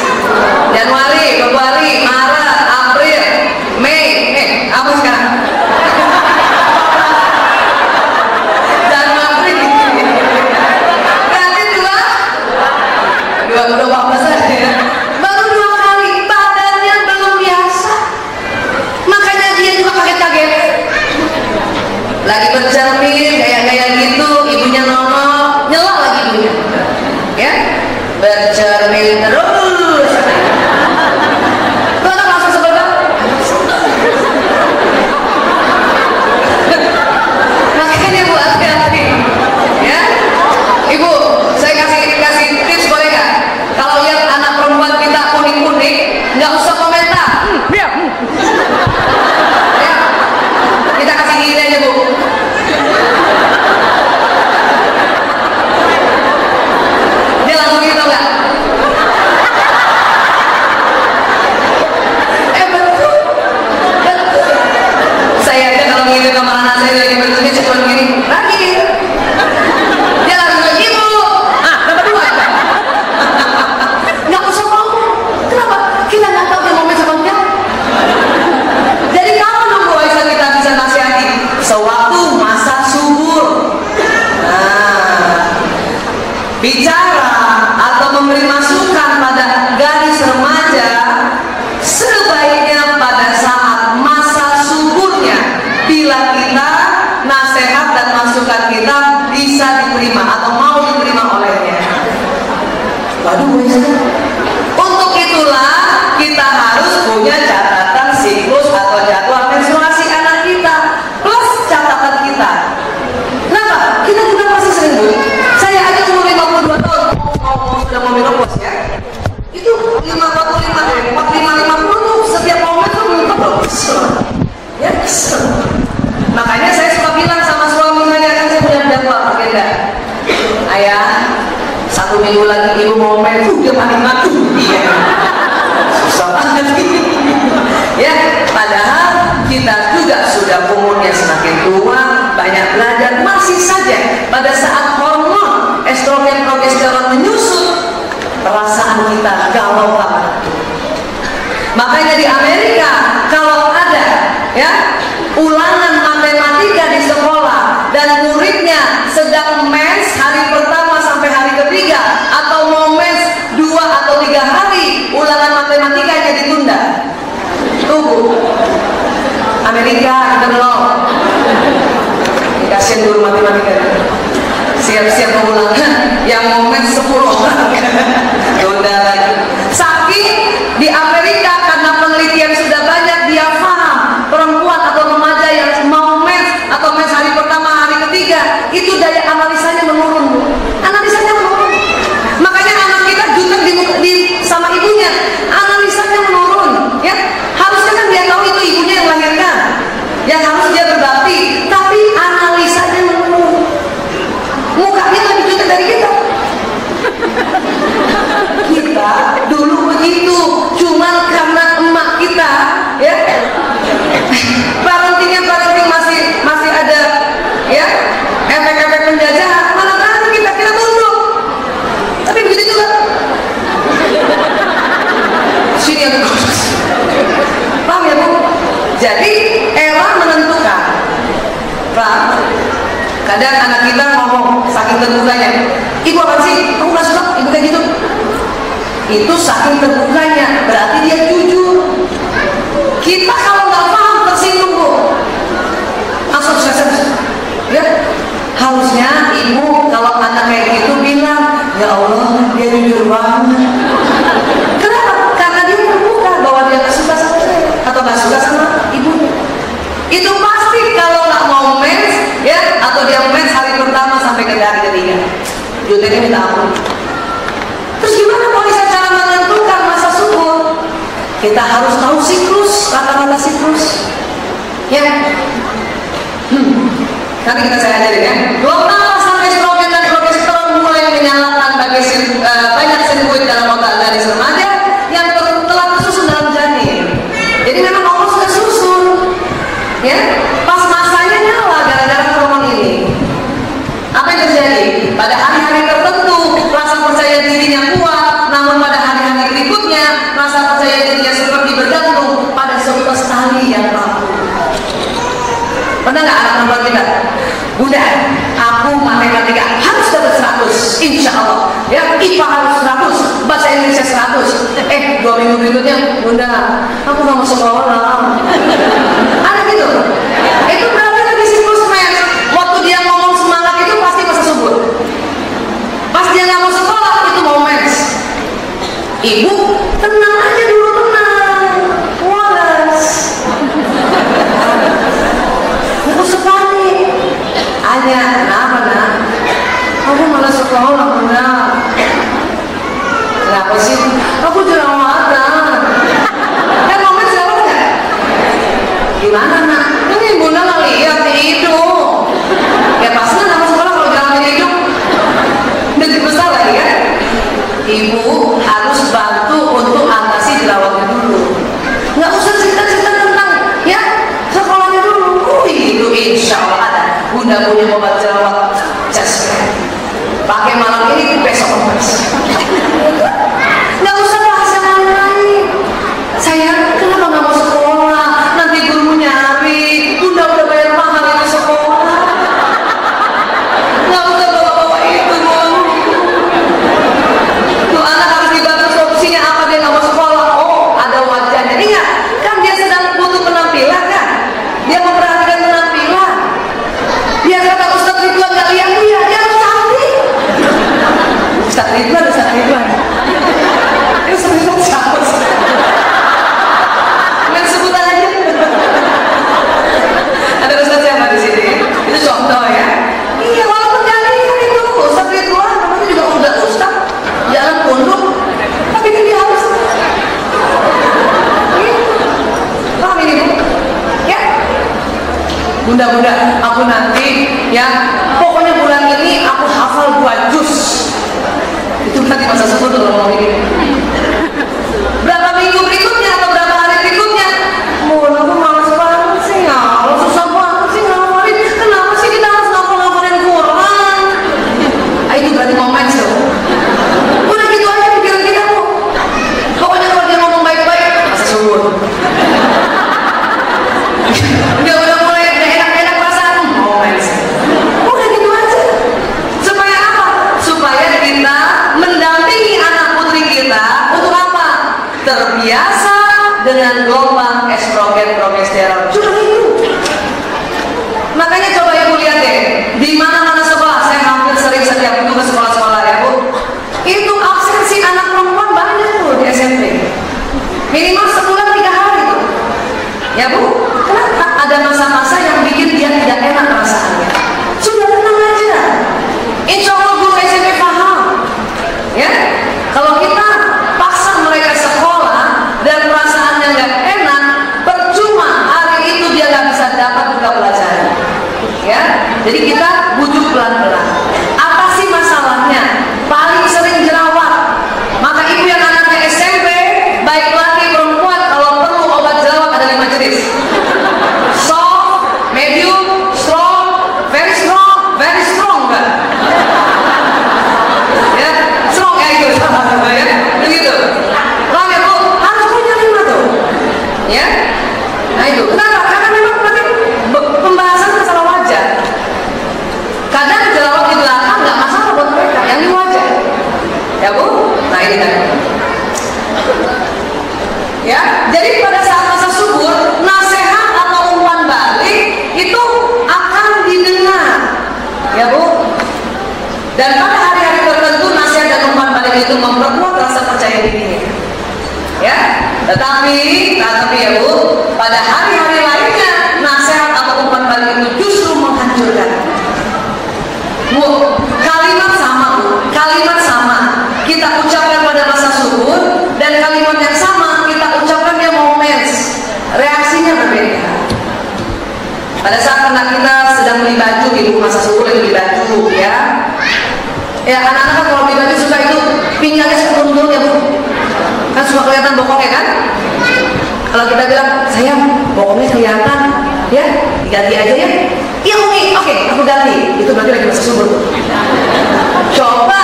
Januari, Februari, Maret, April, Mei. Apa sekarang? Januari. Berarti 14 ya. Baru 2 kali, badannya belum biasa. Makanya dia juga kaget-kaget. Lagi bercermin, gaya-gaya gitu, ibunya nongol, nyela lagi ibunya. Ya, bercermin terus. diterima atau mau diterima olehnya. Waduh, untuk itulah kita harus punya catatan siklus atau jadwal menstruasi anak kita plus catatan kita. Kenapa? Kita juga masih sering, Bu. Saya aja umur 52 tahun sudah mau menopause ya. Itu 45 tuh setiap momen tuh menopause kesel. Ya kesel. Makanya saya suka bilang sama suami saya, kan saya punya jadwal agenda. Ayah, 1 minggu lagi ibu mau main, udah mati-mati. Iya. Susah banget. Ya, padahal kita juga sudah umurnya semakin tua, banyak belajar, masih saja pada saat hormon estrogen progesteron menyusut, perasaan kita galau banget. Makanya di Amerika kalau ada ya ulangan matematika di sekolah dan muridnya sedang mens hari pertama sampai hari ketiga atau mau mens 2 atau 3 hari, ulangan matematikanya ditunda. Tunggu, Amerika kita belum dikasih guru matematika, siap-siap mengulangan yang mau mens 10 orang tunda lagi. Saking di Amerika karena penelitian sudah banyak, dia paham perempuan atau remaja yang mau mens atau mens hari pertama hari ketiga itu daya analisanya menurun, analisanya menurun. Makanya anak kita jutek di sama ibunya, analisanya menurun. Ya harusnya kan dia tahu itu ibunya yang melahirkan, yang harus dia berbakti, tapi analisanya menurun. Mukanya lebih jutek dari kita. Kita dulu begitu, cuman karena emak kita ya parenting masih ada ya efek-efek penjajahan, malah kan kita tunduk. Tapi begitu juga sini yang paham ya Bu? Jadi era menentukan. Paham? Kadang anak kita ngomong saking terbukanya, ibu apa sih? Kamu gak suka ibu kayak gitu? Itu saking terbukanya, berarti dia jujur. Kita kalau nggak paham tersinggung Bu, langsung stres. Ya, harusnya ibu kalau anak kayak gitu bilang, ya Allah dia jujur banget. Kenapa? Karena dia terbuka bahwa dia nggak suka sama saya atau nggak suka sama ibunya. Itu pasti kalau nggak mau mens ya, atau dia mens hari pertama sampai ke hari ketiga, juteknya minta ampun. Terus gimana kalau bisa cara menentukan masa subur? Kita harus tahu siklus, kata-kata siklus. Ya. Nanti saya ajarin ya. Gelombang pasang estrogen dan progesteron mulai menyalakan banyak sirkuit dalam otak gadis remaja yang telah tersusun dalam janin. Jadi memang Allah sudah susun. Ya, pas masanya nyala gara-gara hormon ini. Apa yang terjadi? Pada hari-hari tertentu rasa percaya dirinya kuat, namun pada hari-hari berikutnya rasa percaya dirinya seperti bergantung pada seutas tali yang rapuh. Pernah nggak anak perempuan kita? Bunda, aku matematika harus dapat 100, insya Allah. Ya, IPA harus 100, bahasa Indonesia 100. 2 minggu berikutnya, Bunda, aku nggak mau sekolah. Ada gitu. Itu berarti lagi siklus mens. Waktu dia ngomong semangat itu pasti masa subur. Pas dia nggak mau sekolah itu mau mens. Ibu tenang aja dulu, tenang. Walas. Aku sekali. Anya, kenapa nak? Aku malah sekolah, Bunda. Kenapa sih? Aku jerawatan. Mau mens siapa nggak? Gimana nak? Ini Bunda nggak lihat di hidung. Ya pasti nama sekolah kalau jangan di hidung. Detik besar lagi kan? Ibu harus bantu untuk atasi jerawatnya dulu. Nggak usah cerita-cerita tentang ya sekolahnya dulu. Itu insya Allah ada. Bunda punya obat jerawat just pakai malam ini besok obat. Nggak usah bahas yang lain. Saya kenapa nggak mau sekolah? Nanti gurumu nyari. Bunda, aku nanti ya, pokoknya bulan ini aku hafal 2 juz. Itu nanti masa sebut kalau ngomong ini. Berapa minggu berikutnya atau berapa hari berikutnya? Aku malas banget sih, susah banget sih ngafalin. Kenapa sih kita harus ngafalin Quran? Itu berarti momen tuh. Udah gitu aja pikiran kita tuh. Pokoknya kalau dia ngomong baik-baik, masa subur. Udah mulai enak-enak perasaan momen. Udah gitu aja. Supaya apa? Supaya kita mendampingi anak putri kita untuk apa? Terbiasa dengan gelombang estrogen progesteron. Cuma itu. Makanya coba ibu lihat deh, di mana-mana sekolah, saya hampir sering setiap minggu ke sekolah-sekolah ya bu, itu absensi anak perempuan banyak tuh di SMP. Minimal sebulan 3 hari tuh. Ya bu, kenapa? Ada masa-masa yang bikin dia tidak enak perasaannya. Sudah tenang aja. Insya Allah guru SMP paham. Ya, kalau kita paksa mereka sekolah dan perasaannya nggak enak, percuma hari itu dia nggak bisa dapat juga pelajaran. Ya, jadi kita bujuk pelan-pelan. Apa sih masalahnya? Paling sering jerawat. Maka ibu yang anaknya SMP, baik laki perempuan, kalau perlu obat jerawat ada 5 jenis. Soft, medium, strong, very strong, Mbak. Ya, strong ya itu, ya, begitu. Paham ya bu? Harus punya 5 tuh. Ya, nah itu. Kenapa? Karena memang berarti pembahasan masalah wajah. Kadang jerawat di belakang nggak masalah buat mereka, yang di wajah. Ya bu? Nah ini kan. Ya, jadi pada saat masa subur, nasihat atau umpan balik itu akan didengar. Ya bu? Dan pada hari-hari tertentu nasihat dan umpan balik itu memperkuat rasa percaya dirinya. Ya, tetapi ya bu, pada hari-hari lainnya nasihat atau umpan balik itu justru menghancurkan. Bu, kalimat sama bu, kalimat sama kita ucapkan pada masa subur dan kalimat yang sama kita ucapkan dia mau mens, reaksinya berbeda. Pada saat anak kita sedang beli baju, ibu masa subur lagi beli baju ya. Ya anak-anak kan kalau beli baju suka itu pinggangnya sekuntul ya bu, kan suka kelihatan bokongnya kan. Kalau kita bilang sayang bokongnya kelihatan ya, diganti aja ya. Iya umi, oke aku ganti. Itu berarti lagi masa subur. Coba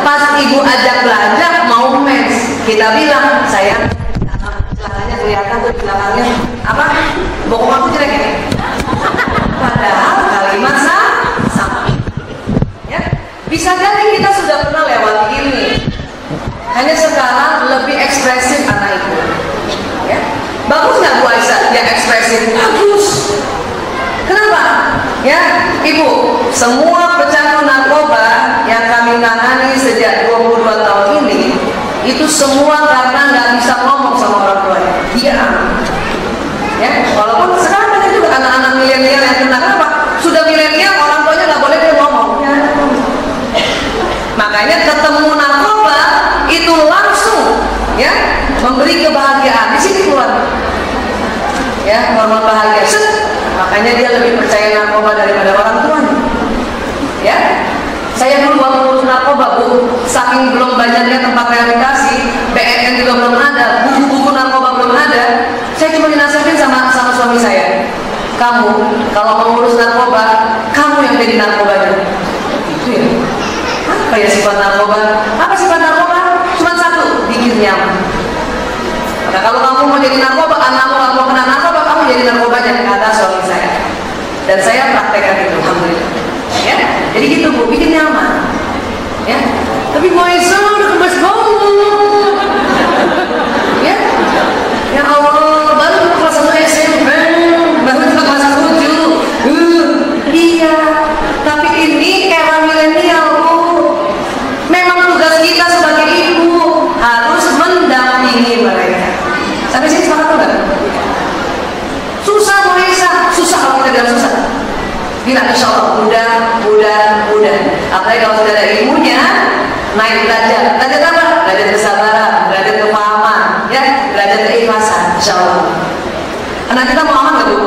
pas ibu ajak belanja mau mens, kita bilang sayang belakangnya kelihatan tuh, belakangnya apa, bokong aku jelek ya. Padahal kalimat sama. Ya, bisa jadi kita sudah pernah lewati ini. Hanya sekarang lebih ekspresif anak ibu. Ya, bagus nggak Bu Aisyah? Dia ekspresif, bagus. Kenapa? Ya, ibu, semua pecandu narkoba yang kami tangani sejak 22 tahun ini, itu semua karena nggak bisa ngomong sama orang tuanya. Diam. Ya, walaupun sekarang banyak juga anak-anak milenial yang kena apa? Sudah milenial, orang tuanya nggak boleh dia ngomong. Ya. Makanya ketemu narkoba itu langsung, ya, memberi kebahagiaan di sini keluar. Ya, hormon bahagia. Makanya dia lebih percaya narkoba daripada orang tuanya. Ya, saya dulu waktu ngurus narkoba bu, saking belum banyaknya tempat rehabilitasi, BNN juga belum ada, buku-buku narkoba belum ada. Saya cuma dinasihatin sama suami saya, kamu kalau mau ngurus narkoba, kamu yang jadi narkobanya. Itu ya. Apa ya sifat narkoba? Apa sifat narkoba? Cuma satu, bikin nyaman. Nah, kalau kamu mau jadi narkoba, anakmu nggak mau kena narkoba, kamu jadi narkobanya, kata suami saya. Dan saya praktekkan itu, alhamdulillah. Ya, jadi gitu bu, bikin nyaman. Ya, tapi Bu Aisyah udah kebas banget. Ya, ya Allah, baru kelas 1 SMP, baru juga kelas 7. Iya, tapi ini era milenial bu. Memang tugas kita sebagai ibu harus mendampingi mereka. Sampai sini sepakat enggak? Susah Bu Aisyah, susah kalau kita bilang susah. Bilang insya Allah mudah. Apalagi kalau sudah ada ilmunya, naik derajat. Derajat apa? Derajat kesabaran, derajat kepahaman, ya, derajat keikhlasan. Insya Allah. Anak kita mau aman nggak bu?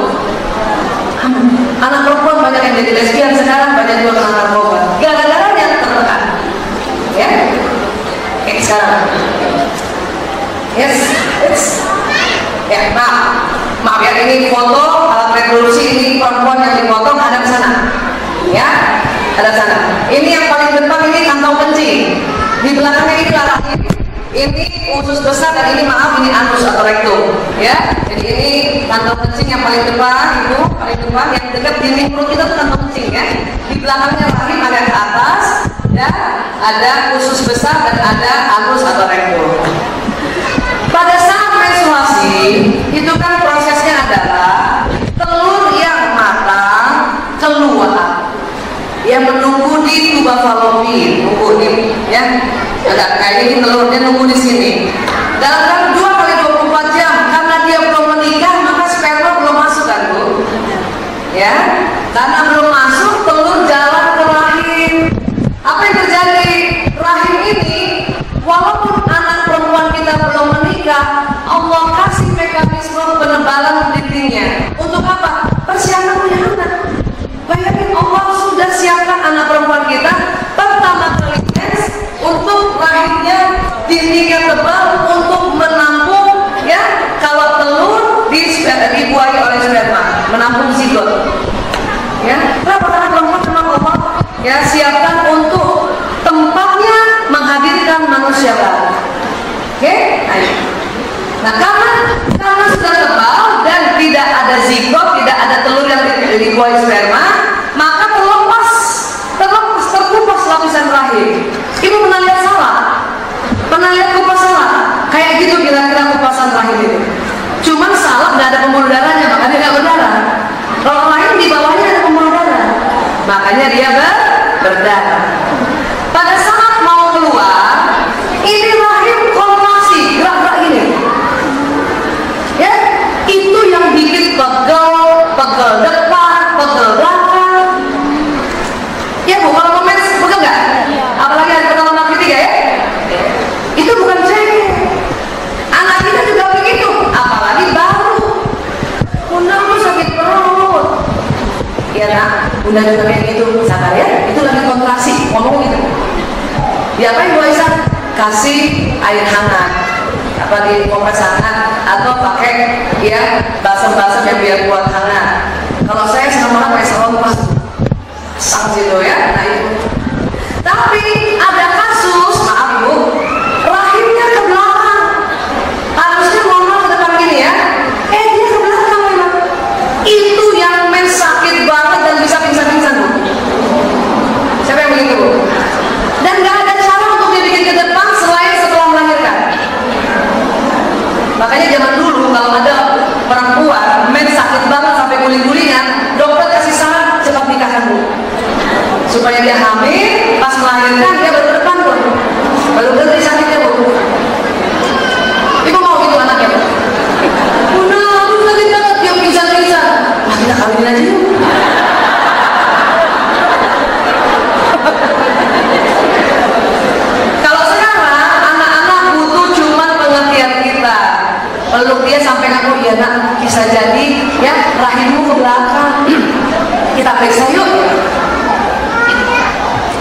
Aman. anak perempuan banyak yang jadi lesbian sekarang, banyak juga kena narkoba. Gara-gara yang tertekan. Ya, kayak sekarang. Yes. Ya, maaf ya, ini foto alat reproduksi, ini perempuan yang dipotong ada di sana. Ya, ada sana. Ini yang paling depan ini kantong kencing. Di belakangnya ini rahim. Ini usus besar dan ini ini anus atau rektum. Ya, jadi ini kantong kencing yang paling depan, itu paling depan yang dekat dinding perut kita itu kantong kencing ya. Di belakangnya rahim ada ke atas, ya, ada usus besar dan ada anus atau rektum. Pada saat menstruasi itu kan prosesnya adalah telur yang matang keluar, yang menunggu di tuba fallopi, nunggu nih, ya. Agak kayak ini telurnya nunggu di sini. Dalam 2 kali 24 jam karena dia belum menikah maka sperma belum masuk kan Bu? Ya, karena belum masuk telur jalan ke rahim. Apa yang terjadi? Rahim ini walaupun anak perempuan kita belum menikah, Allah kasih mekanisme penebalan dindingnya. Untuk apa? Persiapan punya anak. Bayangin Allah sudah siapkan anak perempuan kita pertama kali untuk rahimnya dindingnya tebal untuk menampung ya kalau telur dibuahi oleh sperma, menampung zigot. Ya, kenapa? Karena perempuan memang Allah ya siapkan untuk tempatnya menghadirkan manusia baru. Oke? Nah, karena sudah tebal dan tidak ada zigot, tidak ada telur yang dibuahi sperma, maka terkupas lapisan rahim. Ibu pernah lihat salah? Pernah lihat kupas salah? Kayak gitu kira-kira kupasan rahim itu. Cuman salah nggak ada pembuluh darahnya, makanya nggak berdarah. Kalau lain di bawahnya ada pembuluh darah, makanya dia berdarah. Pada saat mau keluar, ini rahim kontraksi, gerak-gerak ini. Ya, itu yang bikin pegel depan, pegel belakang. Ya Bu, kalau komen pegel nggak? Apalagi hari pertama anak ketiga ya? Itu bukan cengeng. Anak kita juga begitu, apalagi baru. Bunda tuh sakit perut. Iya nak, Bunda juga kayak gitu, sabar ya. Itu lagi kontraksi, ngomong gitu. Diapain Bu Aisyah? Kasih air hangat, apa di kompres hangat, atau pakai ya balsam-balsam yang biar kuat hangat. Kalau saya senang banget pakai salompas, sang gitu ya. Nah itu. Tapi ada kasus, maaf Ibu, rahimnya ke belakang. Harusnya normal ke depan gini ya. Dia ke belakang memang. Itu yang sakit banget dan bisa pingsan-pingsan Bu. Siapa yang begitu Bu? Dan gak ada cara untuk dibikin ke depan selain setelah melahirkan. Makanya zaman dulu kalau ada perempuan sakit banget sampai guling-gulingan, dokter kasih saran cepat nikahkan Bu, supaya dia hamil, pas melahirkan dia baru depan Bu, baru berhenti sakitnya Bu. Ibu mau gitu anaknya Bu? Bunda, aku sakit banget, dia pingsan-pingsan. Wah kita kawinin aja yuk. Kalau sekarang anak-anak butuh cuman pengertian kita. Peluk dia sampai ngaku, ya nak bisa jadi ya rahimmu ke belakang. Kita periksa yuk.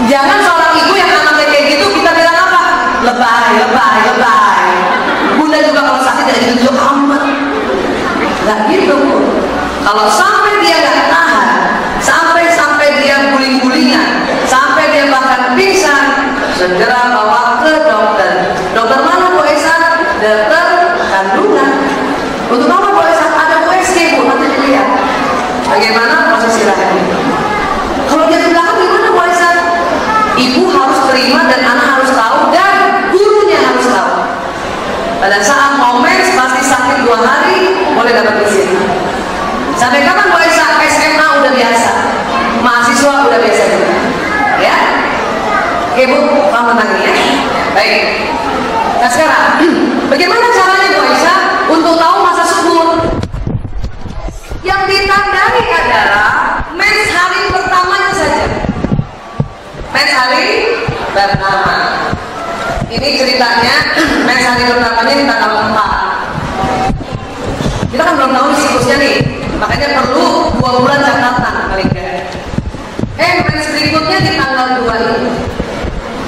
Jangan seorang ibu yang anaknya kayak gitu kita bilang apa? Lebay. Bunda juga kalau sakit tidak ditunjuk amat. Gak gitu Bu. Kalau sampai dia gak tahan, sampai dia guling-gulingan, sampai dia bahkan pingsan, segera bawa ke dokter. Dokter mana Bu Esa? Dokter kandungan. Untuk apa Bu Esa? Ada USG Bu, nanti dilihat bagaimana proses rahim. Kalau dia di belakang gimana Bu Esa? Ibu harus terima dan anak harus tahu dan gurunya harus tahu. Pada saat mau mens pasti sakit 2 hari, boleh dapat izin. Sampai kapan Bu Esa? SMA udah biasa, mahasiswa udah biasa juga. Ya? Oke Bu, paham tentang ini ya? Baik. Nah sekarang, bagaimana caranya Bu Esa untuk tahu masa subur? Yang ditandai adalah mens hari pertamanya saja. Mens hari pertama. Ini ceritanya mens hari pertamanya di tanggal 4. Kita kan belum tahu siklusnya nih, makanya perlu 2 bulan catatan.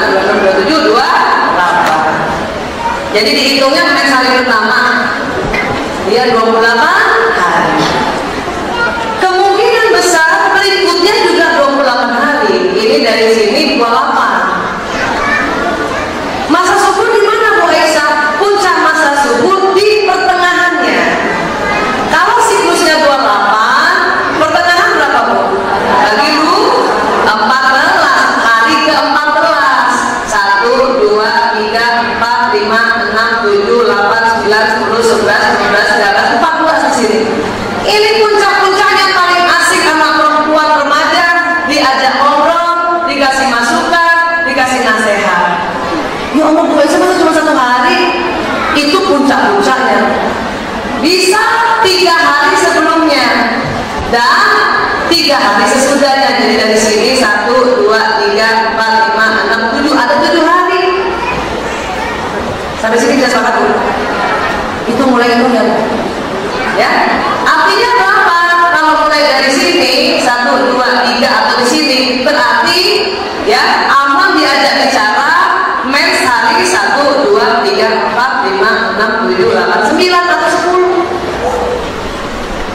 25, 26, 27, 28. Jadi dihitungnya mens hari pertama dia 28 hari. Kemungkinan besar berikutnya juga 28 hari. Ini dari sini 28. Masa subur di mana Bu Aisyah? Puncak masa subur di pertengahannya. Kalau siklusnya 28, pertengahan berapa Bu? Bagi Bu 14, hari ke-14. 1, 2, 3, 4, 5, 6, 7, 8, 9, 10, 11, 12, 13, 14 di sini. Ini puncak-puncaknya paling asik anak perempuan remaja, diajak ngobrol, dikasih masukan, dikasih nasihat. Ya Allah, Bu Aisyah masa cuma 1 hari? Itu puncak-puncaknya. Bisa 3 hari sebelumnya dan 3 hari sesudahnya. Jadi dari sini 1, 2, 3, 4, 5, 6, 7, ada 7 hari. Sampai sini kita sepakat Bu? Itu mulai itu ya. Artinya berapa? Kalau mulai dari sini 1, 2, 3 atau di sini berarti ya aman diajak bicara mens hari 1, 2, 3, 4, 5, 6, 7, 8, 9 atau 10.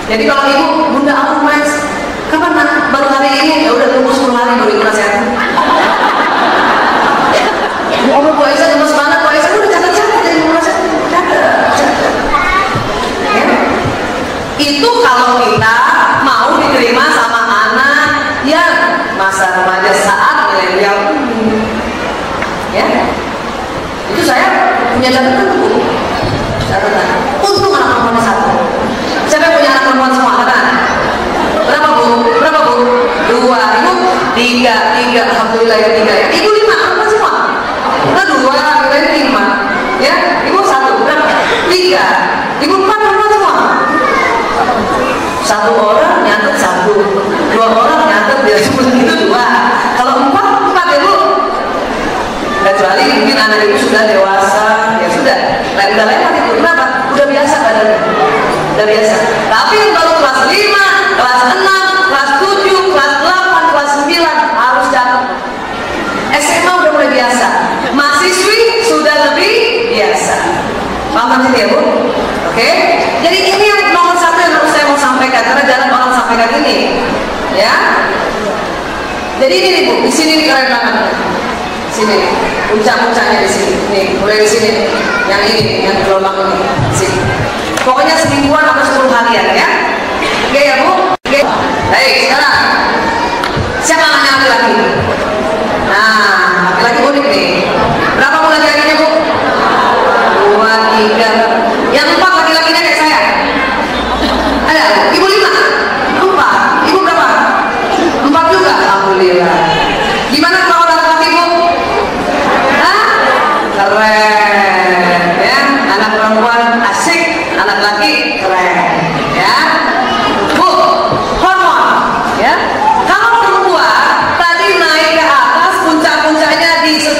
Jadi kalau ibu, Bunda aku mens, kapan nak? Baru hari ini, ya udah tunggu 10 hari baru ibu nasihatin. Oh Bu Aisyah gemes banget, Bu Aisyah udah catat-catat jadi ibu nasihatin. Ya. Itu kalau kita mau diterima sama anak yang masa remaja saat milenial. Ya. Itu saya punya catatan Bu. Catatan. Untung anak perempuan 1. Siapa yang punya anak perempuan semua? Katakan. Berapa Bu? Berapa Bu? 2. Ibu 3. 3. Alhamdulillah ya 3 ya. Ibu 5. Perempuan semua. Nah 2. Kirain 5. Ya. Ibu 1. Berapa? 3. Ibu 4 perempuan semua. 1 orang nyatet 1. 2 orang nyatet dia cuma itu 2. Kalau 4 ya Bu. Kecuali mungkin anak ibu sudah dewasa, ya sudah. Lain udah lewat itu. Kenapa? Udah biasa badannya. Udah biasa. Tapi yang baru kelas 5, kelas 6, kelas 7, kelas 8, kelas 9 harus datang. SMA udah mulai biasa. Mahasiswi sudah lebih biasa. Paham sih ya Bu? Oke? Jadi ini yang nomor 1 yang harus saya mau sampaikan karena jarang orang sampaikan ini. Ya. Jadi ini nih Bu, di sini nih kalian tangan. Sini, puncak-puncaknya di sini. Nih, mulai di sini. Yang ini, yang gelombang ini. Sini. Pokoknya semingguan atau 10 harian ya. Oke ya Bu? Oke. Baik, sekarang siapa namanya laki-laki? Nah, laki-laki unik nih. Berapa Bu laki-lakinya Bu? 2, 3. Yang 4 laki-lakinya kayak saya. Ada? Ibu 5? 4. Ibu berapa? 4 juga? Alhamdulillah. Gimana kalau laki-laki Bu? Hah? Keren ya. Anak perempuan asik, anak laki keren ya. Bu, hormon ya. Kalau perempuan tadi naik ke atas puncak-puncaknya di 19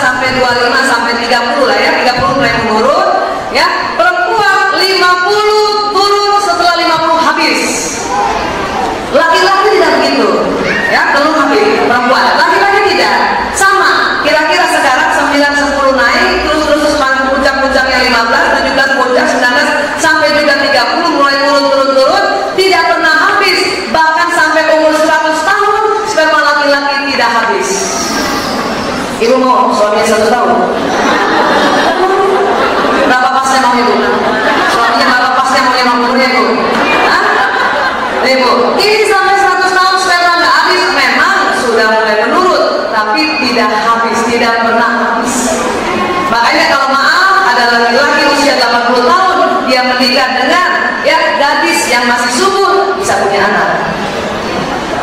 sampai 25 sampai 30 lah ya. 30 mulai menurun ya. Perempuan 50 turun setelah 50 habis. Laki-laki tidak begitu ya, belum habis perempuan. Laki-laki tidak. Sama, kira-kira sekarang 9, 10 naik terus puncak-puncaknya 15, 17, puncak 19 sampai juga 30 mulai turun, tidak pernah habis. Bahkan sampai umur 100 tahun sperma laki-laki tidak habis. Ibu mau suaminya 100 tahun? Berapa pasnya mau Ibu? Suaminya berapa pasnya mau 50 Ibu? Hah? Ibu, ini sampai 100 tahun sperma nggak habis. Memang sudah mulai menurun, tapi tidak habis, tidak pernah habis. Makanya kalau maaf ada laki-laki usia 80 tahun dia menikah dengan ya gadis yang masih subur bisa punya anak.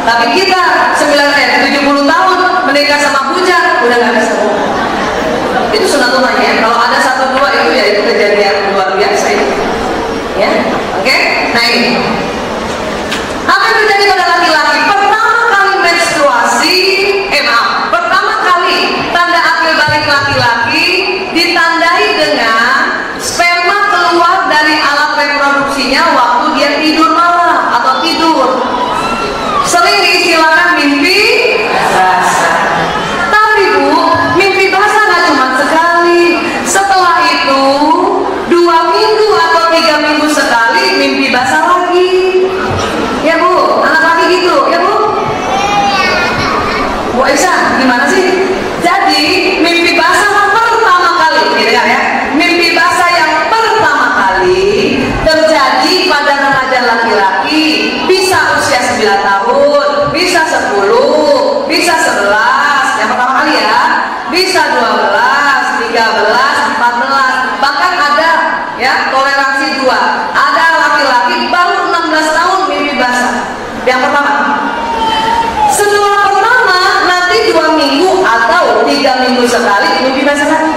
Tapi kita 70 tahun menikah sama bujang udah nggak bisa. Itu sunatullah ya. Kalau ada 1, 2 itu ya itu kejadian luar biasa itu. Ya, oke. Nah ini apa yang terjadi pada laki-laki? Pertama kali menstruasi, pertama kali tanda akil balik laki-laki ditandai dengan sperma keluar dari alat reproduksinya waktu dia tidur malam atau tidur. Sering diistilahkan mimpi basah. Tapi Bu, mimpi basah nggak cuma sekali. Setelah itu 2 minggu atau 3 minggu sekali mimpi basah lagi. Ya Bu, anak laki gitu, ya Bu. Bu Aisyah, gimana sih? Jadi mimpi basah pertama kali, gitu ya? Mimpi basah yang pertama kali terjadi pada remaja laki-laki, bisa usia 9 tahun, bisa 10, bisa 11, yang pertama kali ya, bisa 12, 13, 14, bahkan ada ya toleransi 2. Ada laki-laki baru 16 tahun mimpi basah. Yang pertama. Setelah pertama nanti 2 minggu atau 3 minggu sekali mimpi basah lagi.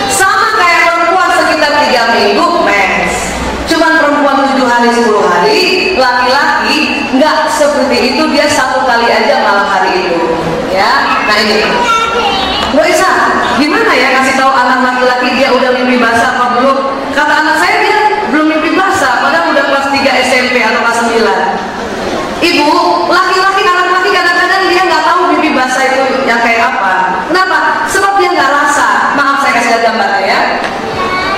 Sama kayak perempuan sekitar 3 minggu mens. Cuman perempuan 7 hari 10 hari, laki-laki nggak seperti itu, dia 1 kali aja malam hari itu. Ya, nah ini. Bu Isa, gimana ya kasih tahu anak laki-laki dia udah mimpi basah apa belum? Kata anak saya dia belum mimpi basah, padahal udah kelas 3 SMP atau kelas 9. Ibu, laki-laki anak laki kadang-kadang dia nggak tahu mimpi basah itu yang kayak apa. Kenapa? Sebab dia nggak rasa. Maaf saya kasih lihat gambarnya ya.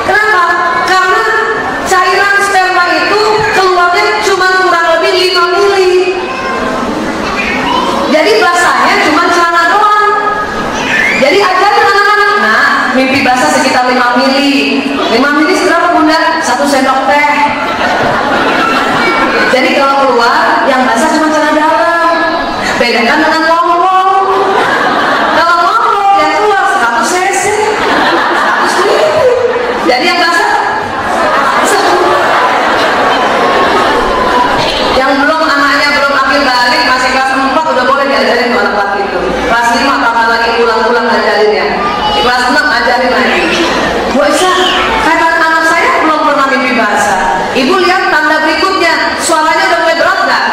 Kenapa? Karena cairan sperma itu keluarnya cuma kurang lebih 5 mili. Jadi basahnya cuma celana doang. Jadi ajarin anak-anak, nah mimpi basah sekitar 5 mili. 5 mili berapa Bunda? 1 sendok teh. Jadi kalau keluar yang basah cuma celana dalam. Bedakan dengan longlong. Kalau longlong yang keluar 100 cc, 100 mili. Jadi yang basah yang belum anaknya belum ambil balik masih kelas 4 udah boleh diajarin ke anak laki itu. Kelas 5 tambah lagi ulang-ulang ngajarin ya. Di kelas 6 ajarin lagi. Bu Aisyah, kata anak saya belum pernah mimpi basah. Ibu lihat tanda berikutnya, suaranya udah mulai berat nggak?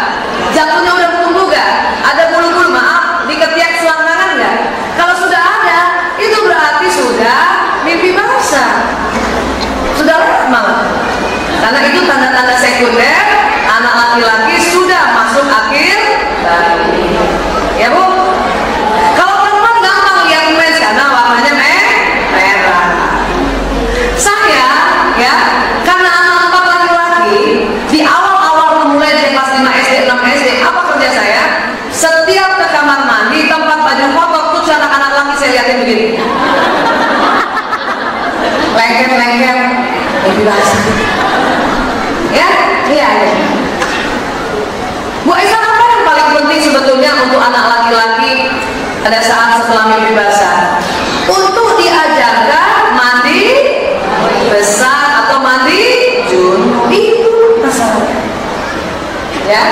Jantungnya udah tumbuh nggak? Ada bulu-bulu, maaf, di ketiak selangkangan nggak? Kalau sudah ada, itu berarti sudah mimpi basah. Sudah malah. Karena itu tanda-tanda sekunder, anak laki-laki sudah masuk akhir bayi. Ya Bu? Kalau perempuan gampang lihat mens karena warnanya merah. Saya, ya, karena anak laki-laki di awal-awal memulai dari kelas 5 SD, 6 SD, apa kerja saya? Setiap ke kamar mandi, tempat baju kotor, tuh anak-anak laki saya lihatin begini. Lengket-lengket, lebih basah. Ya, iya. Bu Aisyah, apa yang paling penting sebetulnya untuk anak laki-laki pada saat setelah mimpi basah? Untuk diajarkan mandi besar atau mandi junub, itu masalahnya. Ya,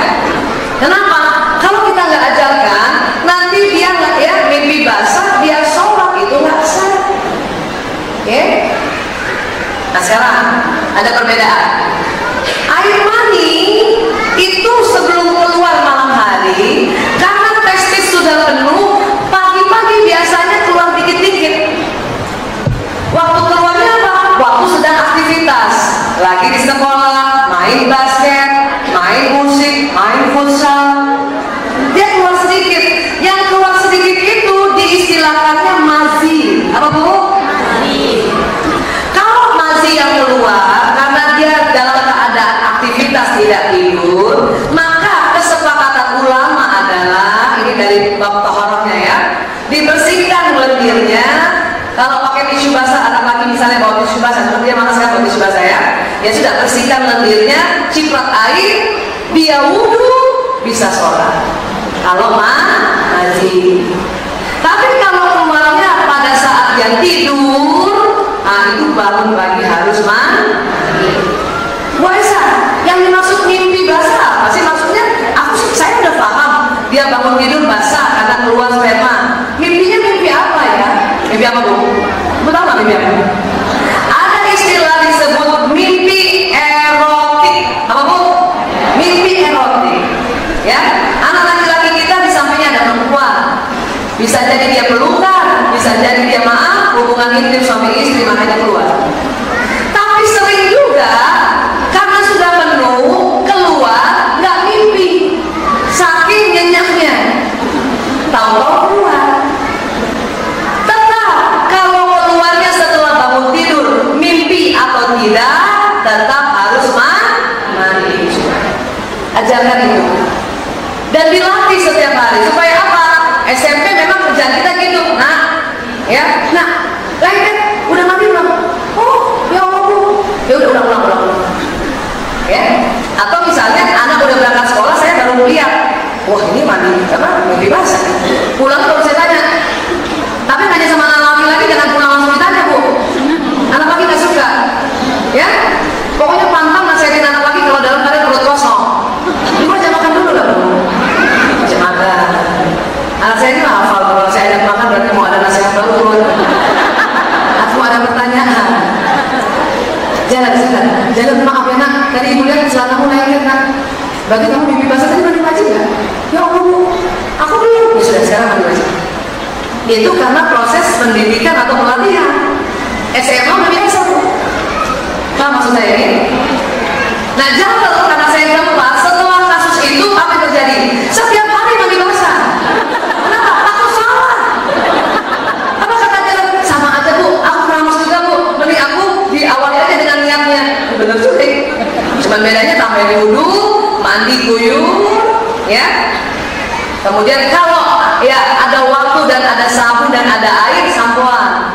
kenapa? Kalau kita nggak ajarkan, nanti dia nggak ya mimpi basah, dia sholat itu nggak sah. Oke? Nah sekarang ada perbedaan. Air mani itu sebelum keluar malam hari, karena testis sudah penuh, pagi-pagi biasanya keluar dikit-dikit. Waktu keluarnya apa? Waktu sedang aktivitas, lagi di sekolah, main basket, main musik, main futsal, dia keluar sedikit. Yang keluar sedikit itu diistilahkannya mazi. Apa Bu? Mazi. Kalau mazi yang keluar karena dia dalam keadaan aktivitas tidak tidur, maka kesepakatan ulama adalah, ini dari bab taharahnya ya, dibersihkan lendirnya. Kalau pakai tisu basah, anak laki misalnya bawa tisu basah, seperti dia malas kan bawa tisu basah ya sudah, bersihkan lendirnya, ciprat air, dia wudhu, bisa sholat. Kalau mazi. Tapi kalau keluarnya pada saat dia tidur, itu bangun pagi harus mandi. Bu Aisyah, yang dimaksud mimpi basah apa sih maksudnya? Saya udah paham, dia bangun tidur basah karena keluar sperma. Mimpinya mimpi apa ya? Mimpi apa Bu? Bu tahu nggak mimpi apa? Ada istilah disebut mimpi erotik. Apa Bu? Mimpi erotik. Ya, anak laki-laki kita di sampingnya ada perempuan. Bisa jadi dia pelukan, bisa jadi dia maaf, hubungan intim suami istri makanya keluar. dan dilatih setiap hari. Supaya apa? SMP memang kerjaan kita gitu. Nah, ya, lengket, udah mandi belum? Oh, ya Allah Bu. Ya udah ulang. Ya. Atau misalnya anak udah berangkat sekolah, saya baru lihat, wah ini mandi basah. Pulang terus saya tanya. Tapi nanya sama anak laki-laki, jangan pulang langsung ditanya Bu. Anak laki nggak suka. Ya. Pokoknya pantang nasihatin anak laki kalau dalam keadaan perut kosong. Ibu aja makan dulu lah Bu. Aja makan. Anak saya ini hafal, kalau saya ajak makan berarti mau ada nasihat baru keluar. Aku ada pertanyaan. Jalan, maaf ya nak, tadi ibu lihat celanamu lengket nak. Berarti kamu bibi basah tadi mandi wajib nggak? Ya Allah Bu, aku belum. Ya sudah, sekarang mandi wajib. Itu karena proses pendidikan atau pelatihan. SMA udah biasa Bu. Apa maksud saya ini? Nah jangan karena saya gampang, setelah kasus itu apa yang terjadi? Setiap hari mandi basah. Kenapa? Takut salah. Apa kata jalan? Sama aja Bu, aku keramas juga Bu. Mending aku diawali aja dengan niatnya. Bener juga. Cuman bedanya tambahin wudhu, mandi guyur, ya. Kemudian kalau ya ada waktu dan ada sabun dan ada air, sampoan.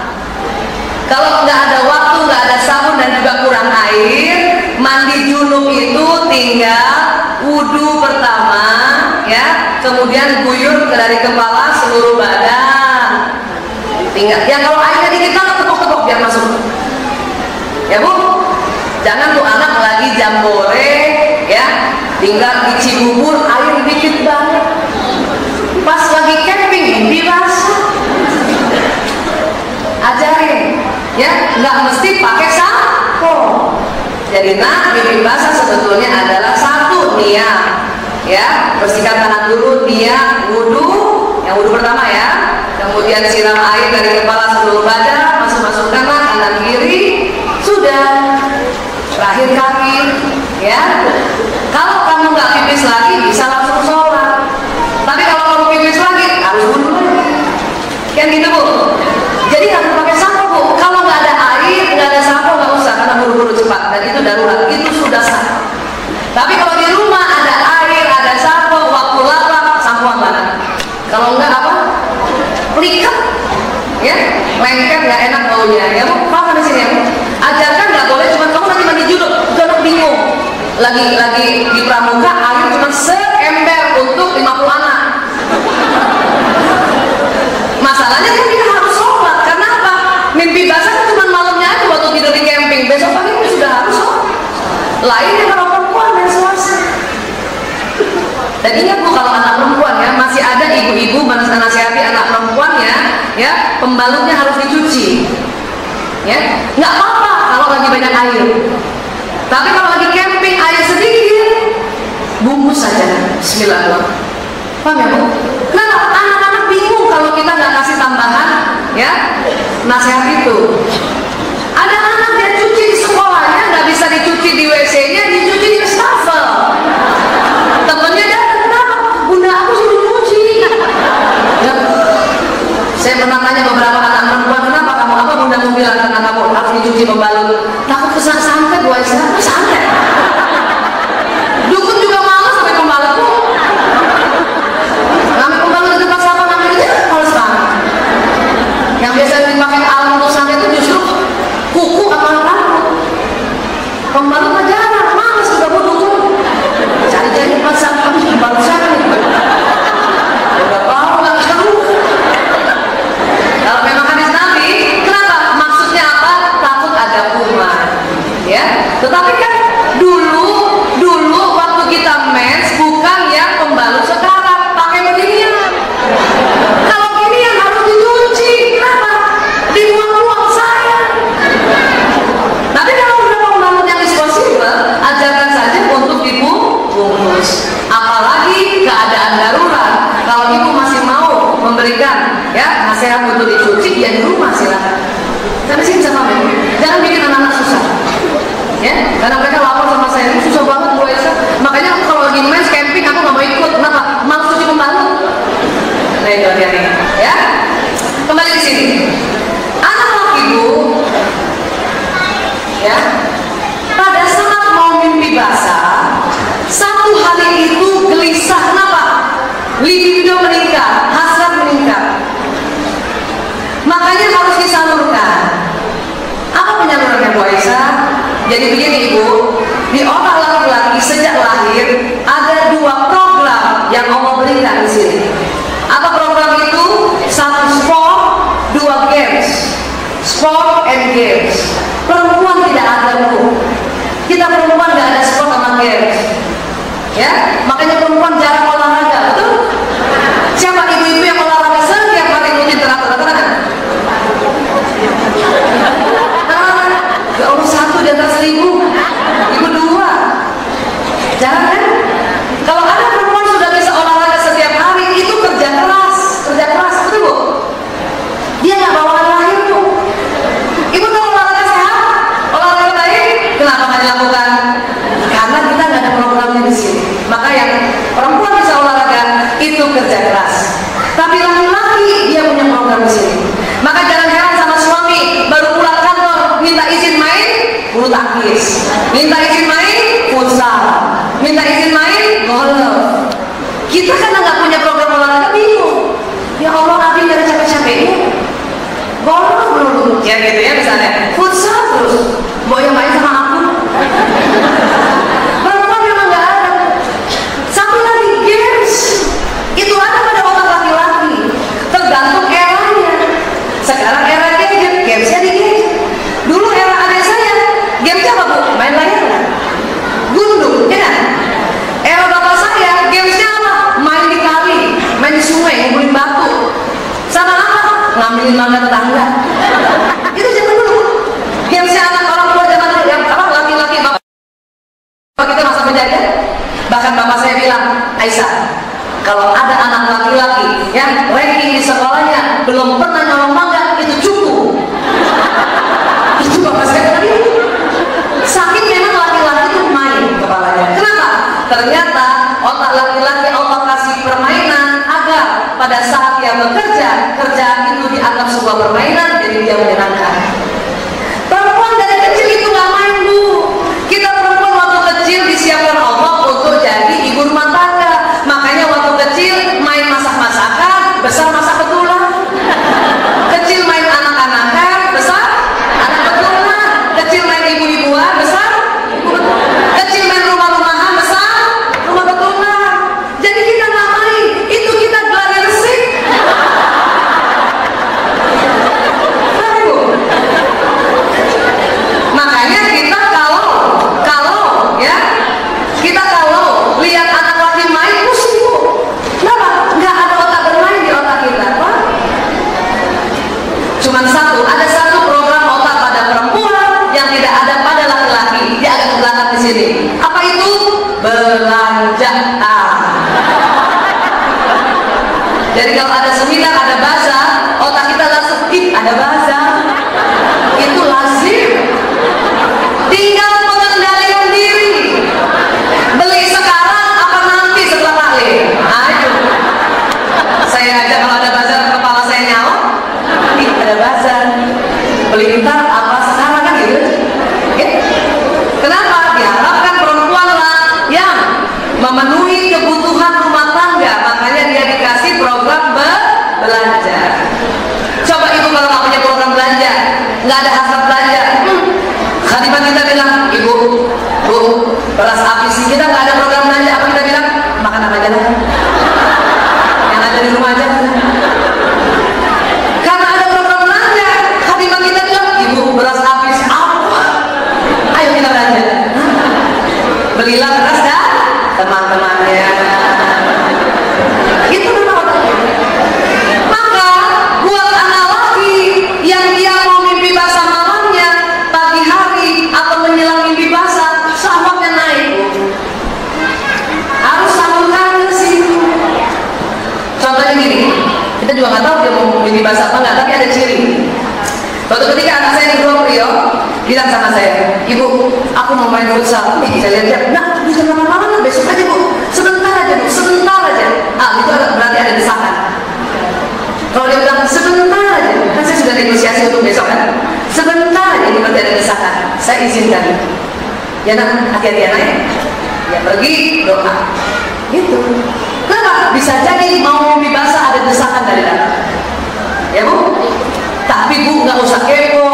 Kalau nggak ada waktu, nggak ada sabun dan juga kurang air, mandi junub itu tinggal wudhu pertama, ya, kemudian guyur dari kepala seluruh badan. Tinggal. Ya kalau airnya dikit banget, tepok-tepok biar masuk. Ya Bu, jangan tuh anak lagi jambore, ya, tinggal di Cibubur air dikit banget. Pas lagi camping basah. Ajarin, ya, nggak mesti pakai sampo. Jadi bibi basah sebetulnya adalah satu niat, ya, bersihkan tangan dulu, niat wudhu, yang wudhu pertama ya, kemudian siram air dari kepala seluruh badan, masuk-masukkan kanan kiri, sudah. Terakhir kaki, ya. Kalau kamu nggak pipis lagi bisa langsung sholat. Tapi kalau kamu pipis lagi harus wudhu lagi. Kan gitu Bu. Jadi harus pakai sampo Bu. Kalau nggak ada air, nggak ada sampo nggak usah karena buru-buru cepat dan itu darurat. Itu sudah sah. Tapi kalau di rumah ada air, ada sampo, waktu lapar, sampoan mana? Kalau nggak apa? Likat, ya, lengket nggak enak baunya. Ya Bu, paham di sini ya Bu. Ajarkan nggak boleh cuma kamu nanti mandi junub, jangan bingung. Lagi di pramuka air cuma seember untuk 50 anak. Masalahnya kan kita harus sholat. Karena apa? Mimpi basah kan cuma malamnya aja waktu tidur di camping. Besok pagi itu sudah harus sholat. Lainnya kalau perempuan menstruasi. Dan ingat Bu, kalau anak perempuan ya, masih ada ibu-ibu menasihati anak perempuannya, ya, pembalutnya harus dicuci. Ya, nggak apa-apa kalau lagi banyak air. Tapi kalau lagi camping air sedikit, bungkus saja. Bismillah. Paham ya Bu? Kenapa? Anak-anak bingung kalau kita nggak kasih tambahan, ya, nasihat itu. Ada anak dia cuci di sekolahnya nggak bisa dicuci di WC-nya, dicuci di wastafel. Temennya datang, kenapa? Bunda aku suruh cuci. Ya. Saya pernah tanya beberapa anak perempuan, kenapa kamu apa bunda mau bilang karena kamu harus dicuci pembalut? Takut kesan santet Bu Aisyah. Santet. Dukun juga malas sampai pembalut Bu. Ngambil pembalut di tempat sampah ngambil aja males banget. Yang biasa dipakai alat untuk santet itu justru kuku apa rambut. Pembalut mah jarang, males juga Bu dukun. Cari-cari pasang habis pembalut sana nih. Udah tahu nggak tahu. Kalau memang hadis Nabi, kenapa? Maksudnya apa? Takut ada kuman, ya. Tetapi kan dulu waktu kita mens bukan yang pembalut sekarang, pakai beginian. Kalau gini yang harus dicuci, kenapa? Dibuang-buang sayang. Tapi kalau udah pembalut yang disposable, ajarkan saja untuk dibungkus. Apalagi keadaan darurat. Kalau ibu masih mau memberikan, ya, nasihat untuk dicuci, ya di rumah silakan. Tapi sih bisa paham, jangan bikin anak-anak susah. Ya, karena mereka lapor sama saya, susah banget Bu Aisyah. Makanya aku kalau lagi main camping aku nggak mau ikut. Kenapa? Malas cuci pembalut. Nah itu hati-hati, ya. Kembali ke sini. Anak laki Bu, ya, pada saat mau mimpi basah, satu hari itu gelisah. Kenapa? Jadi begini Ibu, di otak laki-laki sejak lahir ada 2 program yang Allah berikan di sini. Apa program itu? 1 sport, 2 games. Sport and games. Perempuan tidak ada Bu. Kita perempuan nggak ada sport sama games. Ya, makanya perempuan jarang olahraga, betul? Siapa ibu-ibu yang olahraga setiap hari rutin teratur-teratur? Ya Allah, 1 di atas 1000. Ibu 2. Jarang kan? Kalau ada perempuan sudah bisa olahraga setiap hari, itu kerja keras, betul Bu? Dia nggak bawaan lahir tuh. Ibu tahu olahraga sehat, olahraga baik, kenapa nggak dilakukan? Karena kita nggak ada programnya di sini. Maka yang perempuan bisa olahraga itu kerja keras. Tapi laki-laki dia punya program di sini. Maka jangan heran sama suami baru pulang kantor minta izin main bulu tangkis, minta izin main futsal, minta izin main golf. Kita karena nggak punya program olahraga bingung. Ya Allah, Abi nggak ada capek-capeknya. Golf belum, ya gitu ya misalnya. Futsal terus, mau yang main sama aku. Perempuan memang nggak ada. Satu lagi games, itu ada pada otak laki-laki. Tergantung eranya. Sekarang era gadget, gamesnya di gadget. Dulu era adik saya, gamesnya apa Bu? Main layar kan? Gundu, ya kan? Era bapak saya, gamesnya apa? Main di kali, main di sungai, ngumpulin batu. Sama apa? Ngambilin mangga tetangga. Itu zaman dulu. Gamesnya anak orang tua zaman dulu yang apa? Laki-laki bapak kita masa penjajah. Bahkan bapak saya bilang, Aisyah, kalau ada anak laki-laki yang ranking di sekolahnya belum pernah nyolong mangga, itu cukup. Itu bapak saya tadi. Sakit memang laki-laki itu main kepalanya. Kenapa? Ternyata otak laki-laki Allah kasih permainan agar pada saat dia bekerja, kerjaan itu dianggap sebuah permainan, jadi dia menyenangkan. Perempuan dari kecil itu nggak main Bu. Kita perempuan waktu kecil disiapkan Allah untuk jadi ibu rumah tangga. Makanya waktu kecil main masak-masakan, besar masak betulan. Kecil main anak-anakan, besar anak betulan. Kecil main ibu-ibuan, besar ibu betulan. Kecil main rumah-rumahan, besar rumah betulan. Jadi kita nggak main, itu kita geladi resik. Makanya kita kalau ya kita kalau lihat anak laki main pusing Bu. Kenapa? Nggak ada otak bermain di otak kita, Pak. Cuman ada satu program otak pada perempuan yang tidak ada pada laki-laki. Dia agak ke belakang di sini. Apa itu? Belanjaan. Jadi kalau ada seminar, ada bazar, otak kita langsung, ada bazar. Itu lazim. Tinggal pengendalian diri. Beli sekarang apa nanti setelah taklim? Nah itu. Saya aja kalau ada bazar kepala saya nyala. Ada bazar. Beli ntar apa sekarang kan gitu. Ya. Kenapa? Diharapkan perempuan lah yang memenuhi kebutuhan rumah tangga. Makanya dia dikasih program belanja. Coba Ibu kalau nggak punya program belanja, nggak ada hasrat belanja. Khadimah kita bilang, Ibu, Bu, beras habis. Kita nggak ada program belanja. Apa kita bilang? Makan apa aja lah. Yang ada di rumah aja. Karena ada program belanja, Khadimah kita bilang, Ibu, beras habis. Apa? Ayo kita belanja. Belilah beras dan teman-temannya. Itu memang otaknya. Maka buat anak laki yang dia mau mimpi basah malamnya, pagi hari atau menjelang mimpi basah, syahwatnya naik. Harus salurkan ke situ. Contohnya gini, kita juga nggak tahu dia mau mimpi basah apa nggak, tapi ada ciri. Waktu ketika anak saya di Pulau Priok bilang sama saya, Ibu, aku mau main futsal. Saya lihat dia, nah, bisa lama-lama, besok aja Bu, sebentar aja Bu, sebentar aja. Itu berarti ada desakan. Kalau dia bilang sebentar aja, kan saya sudah negosiasi untuk besok kan, sebentar aja, ini berarti ada desakan. Saya izinkan. Ya nak, hati-hati anaknya. Ya pergi, doa. Gitu. Kenapa? Bisa jadi mau mimpi basah ada desakan dari dalam. Ya Bu? Tapi Bu nggak usah kepo.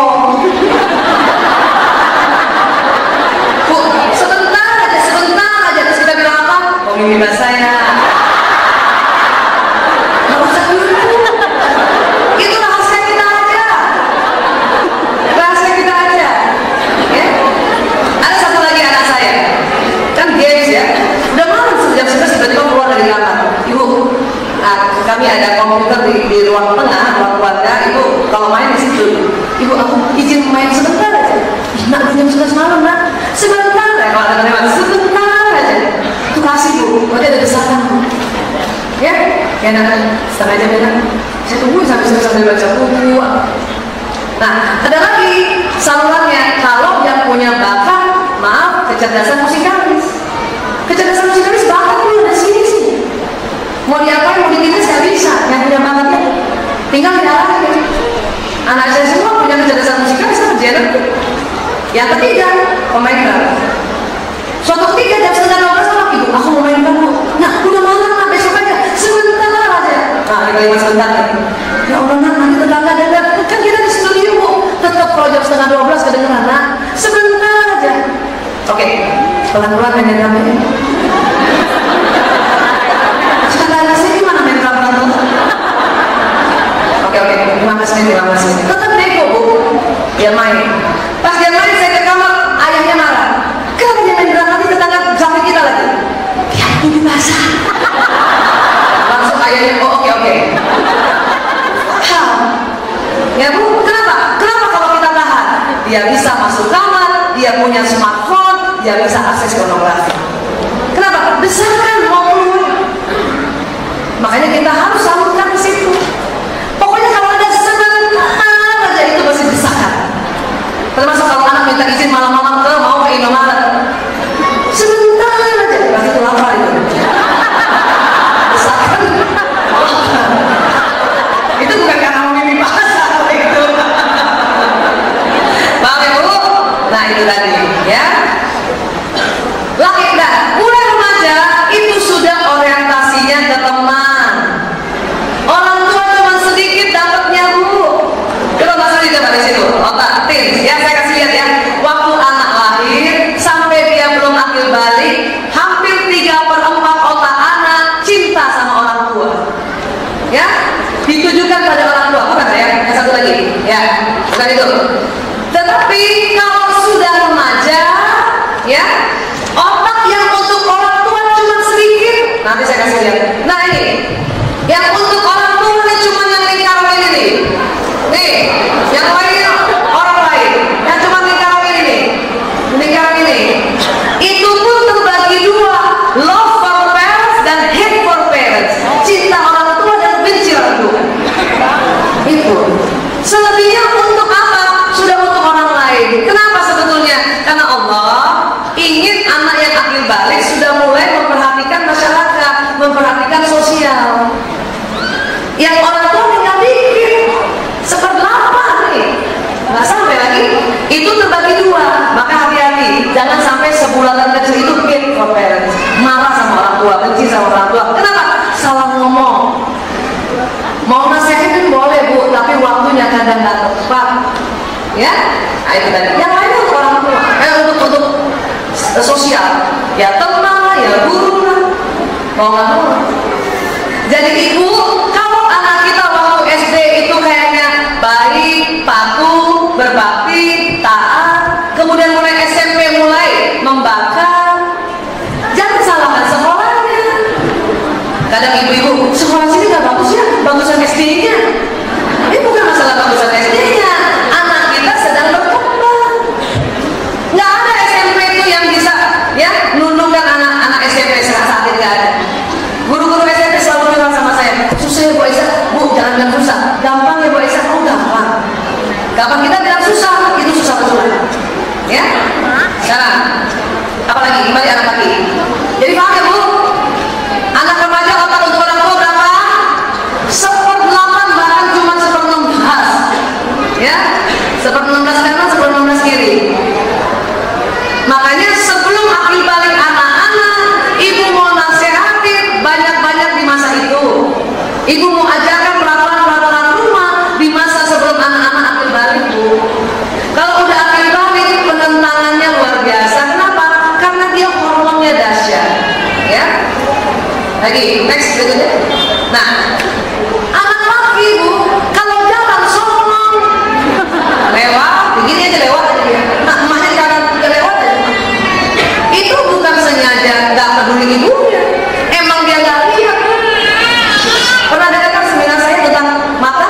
mimpi saya. Nggak usah nipu. Itu rahasia kita aja. Rahasia kita aja. Ya. Ada satu lagi anak saya. Kan games ya. Udah malam jam 11 tiba-tiba keluar dari kamar. Ibu, kami ada komputer di ruang tengah, ruang keluarga. Ibu kalau main di situ. Ibu, aku izin main sebentar aja. Nak jam 11 malam, nak. Sebentar ya, kalau ada lewat sebentar aja. Itu kasih bu, berarti ada desakan bu. Ya, nak setengah jam ya. Saya tunggu sambil baca buku. Nah, ada lagi salurannya. Kalau yang punya bakat, maaf, kecerdasan musikalis. Kecerdasan musikalis bakat dulu ada sini sih. Mau diapain, mau dikiris nggak bisa. Yang punya bakatnya, tinggal diarahkan. Anak saya semua punya kecerdasan musikalis sama genre. Yang ketiga, pemain drum. Suatu ketika jam 11:12 sama ibu, aku mau main drum. Nah, udah malam lah, besok aja. Sebentar aja. Nah, dikali sebentar lagi. Ya Allah, nak, nanti tetangga dengar. Kan kita di studio bu. Tetap kalau jam 11:30 kedengeran, nak. Sebentar aja. Oke, pelan-pelan main drum ya. Anak saya gimana main drum? Oke, terima kasih. Tetap nego bu. Dia main. Pas dia main, saya ke kamar, ayahnya marah. Kenapa dia main drum nanti tetangga sampai kita lagi? Ya ini basah. Langsung ayahnya, oh oke. Ya bu, kenapa? Kenapa kalau kita tahan? Dia bisa masuk kamar, dia punya smartphone, dia bisa akses pornografi. Kenapa? Desakan mau keluar. Makanya kita harus salurkan ke situ. Pokoknya kalau ada sebentar aja itu masih desakan. Termasuk kalau anak minta izin malam-malam mau ke Indomaret. Sebentar aja, pasti itu lapar itu. Desakan. Itu bukan karena mau mimpi pasar itu. Paham ya bu? Nah itu tadi ya. Laki dan mulai remaja itu sudah orientasinya ke teman. Orang tua cuma sedikit dapatnya bu. Coba bahas lagi coba di situ. Otak tim. Ya saya kasih lihat ya. Waktu anak lahir sampai dia belum akil balik, hampir 3/4 otak anak cinta sama orang tua. Ya, ditujukan pada orang tua. Bukan saya. Yang satu lagi. Ya, bukan itu. Tetapi kalau sudah remaja, ya. Otak yang untuk orang tua cuma sedikit. Nanti saya kasih lihat. Nah ini, yang untuk orang tua ini cuma yang lingkaran ini nih. Nih, yang lain orang lain. Yang cuma lingkaran ini nih. Lingkaran ini. Itu pun terbagi dua. Love for parents dan hate for parents. Cinta orang tua dan benci orang tua. Itu. Selebihnya untuk apa? Sudah untuk orang lain. Kenapa sebetulnya? Karena Allah ingin anak yang akil balik sudah mulai memperhatikan masyarakat, memperhatikan sosial. Yang orang tua tinggal dikit, 1/8 nih, nggak sampai lagi. Itu terbagi dua, maka hati-hati, jangan sampai sebulatan kecil itu hate for parents, marah sama orang tua, benci sama orang tua. Kenapa? Salah ngomong. Mau nasihatin boleh bu, tapi waktunya kadang nggak tepat. Ya, nah, itu tadi. Yang lain untuk orang tua, untuk sosial, ya teman lah, ya guru lah, mau nggak mau. Jadi ibu, kalau anak kita waktu SD itu kayaknya baik, patuh, berbakti, taat, kemudian mulai SMP mulai membakar, jangan salahkan sekolahnya. Kadang ibu-ibu, sekolah sini nggak bagus ya, bagusan SD-nya. Ini bukan masalah bagusan SD-nya, anak kita sedang berkembang. Nggak ada SMP itu yang bisa ya nundukkan anak-anak SMP saat itu, nggak ada. Guru-guru SMP selalu bilang sama saya, susah ya Bu Aisyah. Bu, jangan bilang susah, gampang ya Bu Aisyah. Oh gampang. Gampang kita bilang susah, itu susah betul. Ya. Sekarang apalagi kembali anak lagi. Jadi paham ya Bu? Anak remaja otak untuk orang tua berapa? 1/8 bahkan cuma 1/16. Ya, 1/16 kanan, 1/16 kiri. Makanya sebelum akil balik anak-anak, ibu mau nasihatin banyak-banyak di masa itu. Ibu mau ajarkan peraturan-peraturan rumah di masa sebelum anak-anak akil balik bu. Kalau udah akil balik, penentangannya luar biasa. Kenapa? Karena dia hormonnya dahsyat. Ya, Lagi, next berikutnya. Nah, anak laki Bu, kalau jalan songong, lewat, begini aja lewat aja dia. Nah, emaknya di kanan juga lewat aja. Itu bukan sengaja nggak peduli ibunya, emang dia nggak lihat. Pernah dengar seminar saya tentang mata?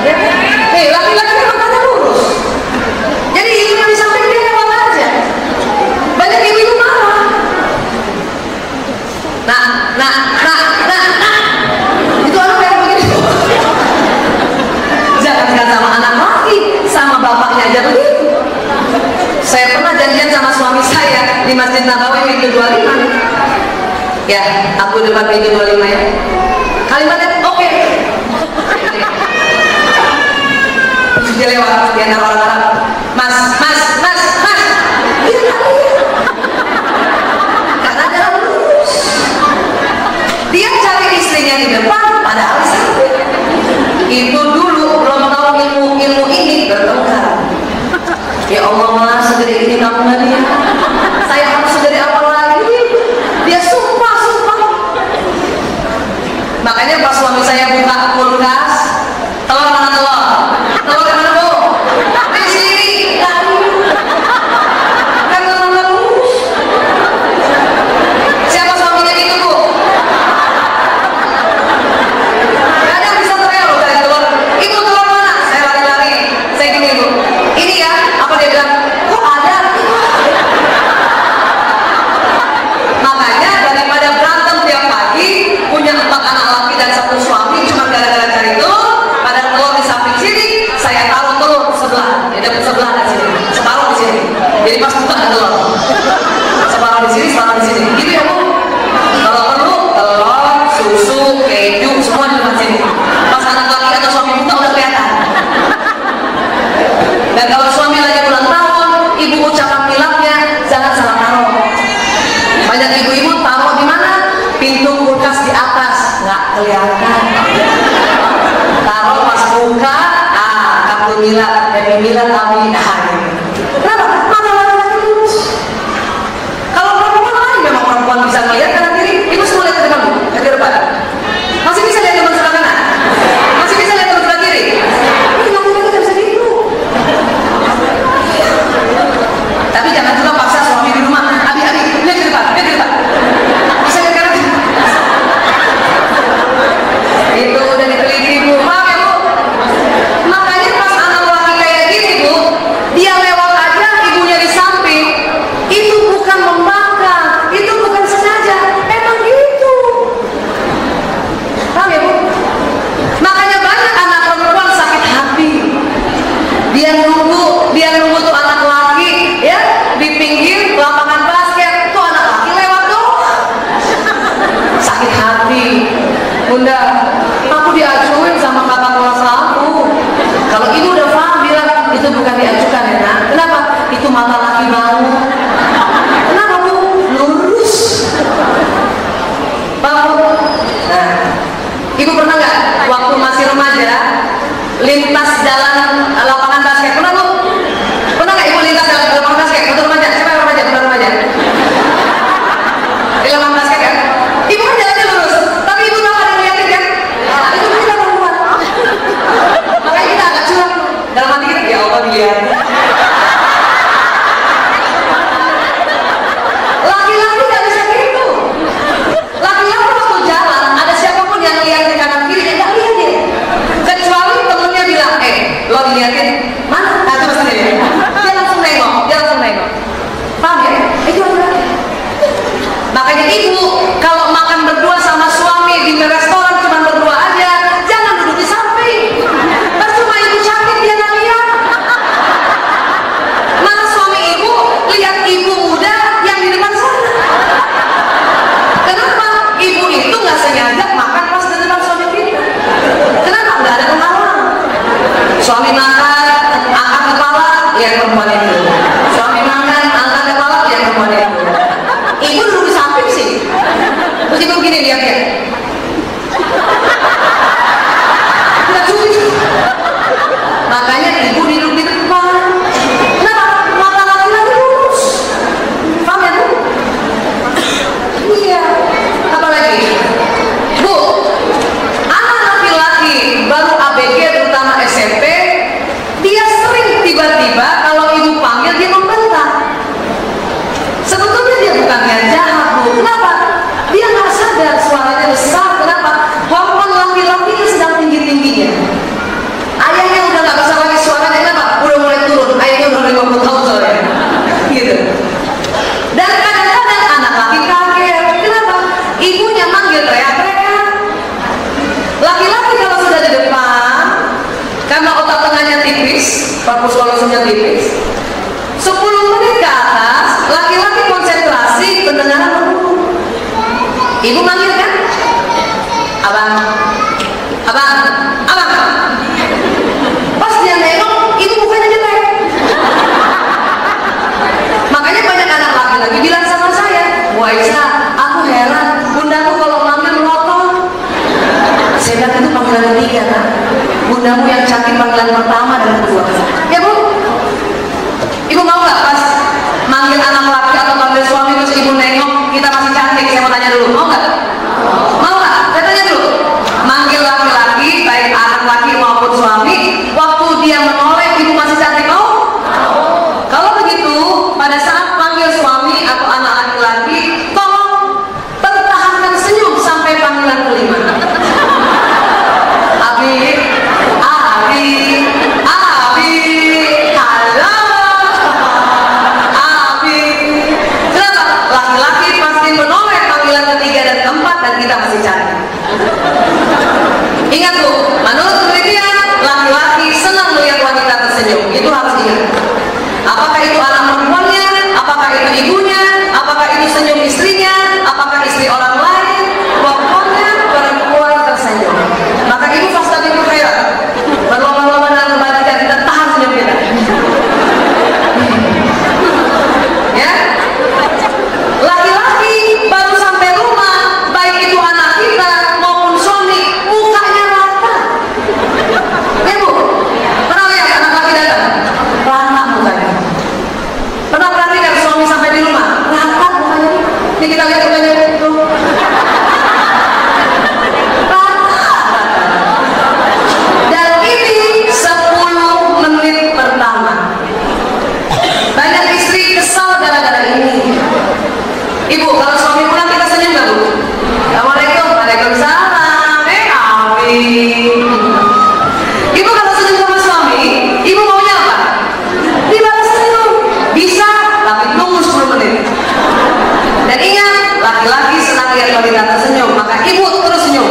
Ya, laki-laki kan matanya lurus. Jadi ibunya di samping dia lewat aja. Banyak ibu-ibu marah. Nah, itu anak kayak begitu. Jangan sama anak laki, sama bapaknya aja begitu. Saya pernah janjian sama suami saya di Masjid Nabawi pintu 25. Ya, aku depan pintu 25 ya. Kalimatnya oke. Dia lewat, dia antara orang Arab. Mas. Karena dia lurus. Dia cari istrinya di depan, padahal di samping. Itu dulu belum tahu ilmu ini bertengkar. Ya Allah, Mas, segede ini kamu nggak lihat? Saya harus segede apa lagi? Dia sumpah. Makanya pas suami saya buka kulkas, telur mana telur? Telur yang mana Bu? Di sini. Kan telur lurus. Siapa suaminya itu Bu? Gak ada yang bisa teriak loh dari telur. Ibu telur mana? Saya lari-lari. Saya gini Bu. Ini ya, apa dia bilang? Kok ada? Makanya daripada berantem tiap pagi, punya 4 anak laki dan 1 suami cuma gara-gara cari telur, pada telur di samping sini, saya taruh telur sebelah, ya ada sebelah di sini, separuh di sini. Jadi pas buka ada telur, separuh di sini, separuh di sini. Gitu ya Bu. Kalau perlu telur, susu, keju, semua di depan sini. Pas anak laki atau suami buka udah kelihatan. Dan kalau suami lagi ulang tahun, ibu ucapan miladnya jangan salah taruh. Banyak ibu-ibu taruh di mana? Pintu kulkas di atas, nggak kelihatan. Taruh pas buka, kartu milad, happy milad, amin. Kenapa? Mata lurus. Kalau perempuan lain memang perempuan bisa melihat kanan kiri, ibu semua lihat ke depan, ke depan. Masih bisa lihat teman sebelah kanan? Masih bisa lihat teman sebelah kiri? Ini laki-laki nggak bisa gitu. Tapi jangan juga paksa suami di rumah. Abi, lihat ke depan. Bisa lihat kanan? Itu udah diteliti Bu. Maaf ya Bu. Makanya pas anak laki kayak gini Bu, dia lewat aja ibunya di samping. Itu bukan membangkang, itu bukan sengaja, emang gitu. Paham ya Bu? Makanya banyak anak perempuan sakit hati. Dia nunggu tuh anak laki ya di pinggir lapangan basket, tuh anak laki lewat tuh. Sakit hati. Bunda, aku diacuin sama kakak kelas aku. Kalau ibu udah paham bilang itu bukan diacukan ya nak. Kenapa? Itu mata laki banget. Kenapa Bu? Lurus. Paham Bu? Nah, ibu pernah nggak waktu masih remaja lintas jalan lapangan basket? Pernah Bu? Pernah nggak ibu lintas jalan lapangan basket? Waktu remaja? Siapa yang remaja? Pernah remaja? Di lapangan basket kan? Ibu kan jalannya lurus, tapi ibu tahu ada yang ngeliatin kan? Pak psikologinya tipis. 10 menit ke atas, laki-laki konsentrasi pendengaran penuh. Ibu manggil kan? Abang, abang, abang. Pas dia nengok, ibu mukanya jelek. Makanya banyak anak laki-laki bilang sama saya, Bu Aisyah, aku heran, bundamu kalau manggil melotot. Saya bilang itu panggilan ketiga kan? Bundamu yang cantik panggilan pertama dan kedua. Ya Bu, ibu mau nggak pas manggil anak laki atau manggil suami terus ibu nengok kita masih cantik? Saya mau tanya dulu, mau nggak? Mau nggak? Saya tanya dulu. Manggil laki-laki baik anak laki maupun suami, waktu dia menoleh ibu masih cantik mau? Kalau begitu, pada saat panggil suami atau anak laki-laki, tolong pertahankan senyum sampai panggilan kelima. Abi, Abi, Abi, halo, Abi. Kenapa? Laki-laki pasti menoleh panggilan ketiga dan keempat dan kita masih cantik. Ingat Bu, menurut penelitian laki-laki senang melihat wanita tersenyum. Itu harus ingat. Apakah itu anak perempuannya, apakah itu ibunya, apakah itu senyum istrinya, apakah istri orang lain, pokoknya perempuan tersenyum. Maka ibu pasti berkhairat. Berlomba-lomba dalam kebaikan kita tahan senyum kita. Ya, laki-laki baru sampai rumah, baik itu anak kita maupun suami, mukanya rata. Ya Bu, pernah lihat anak laki datang? Rata mukanya. Pernah perhatikan suami sampai di rumah? Rata mukanya. Ini kita lihat mukanya itu. Dan ini 10 menit pertama. Banyak istri kesal gara-gara ini. Ibu, kalau suami pulang kita senyum nggak Bu? Assalamualaikum, waalaikumsalam. Amin. Ibu kalau senyum sama suami, ibu maunya apa? Dibalas senyum. Bisa, tapi tunggu 10 menit. Dan ingat, laki-laki senang lihat wanita tersenyum, maka ibu terus senyum.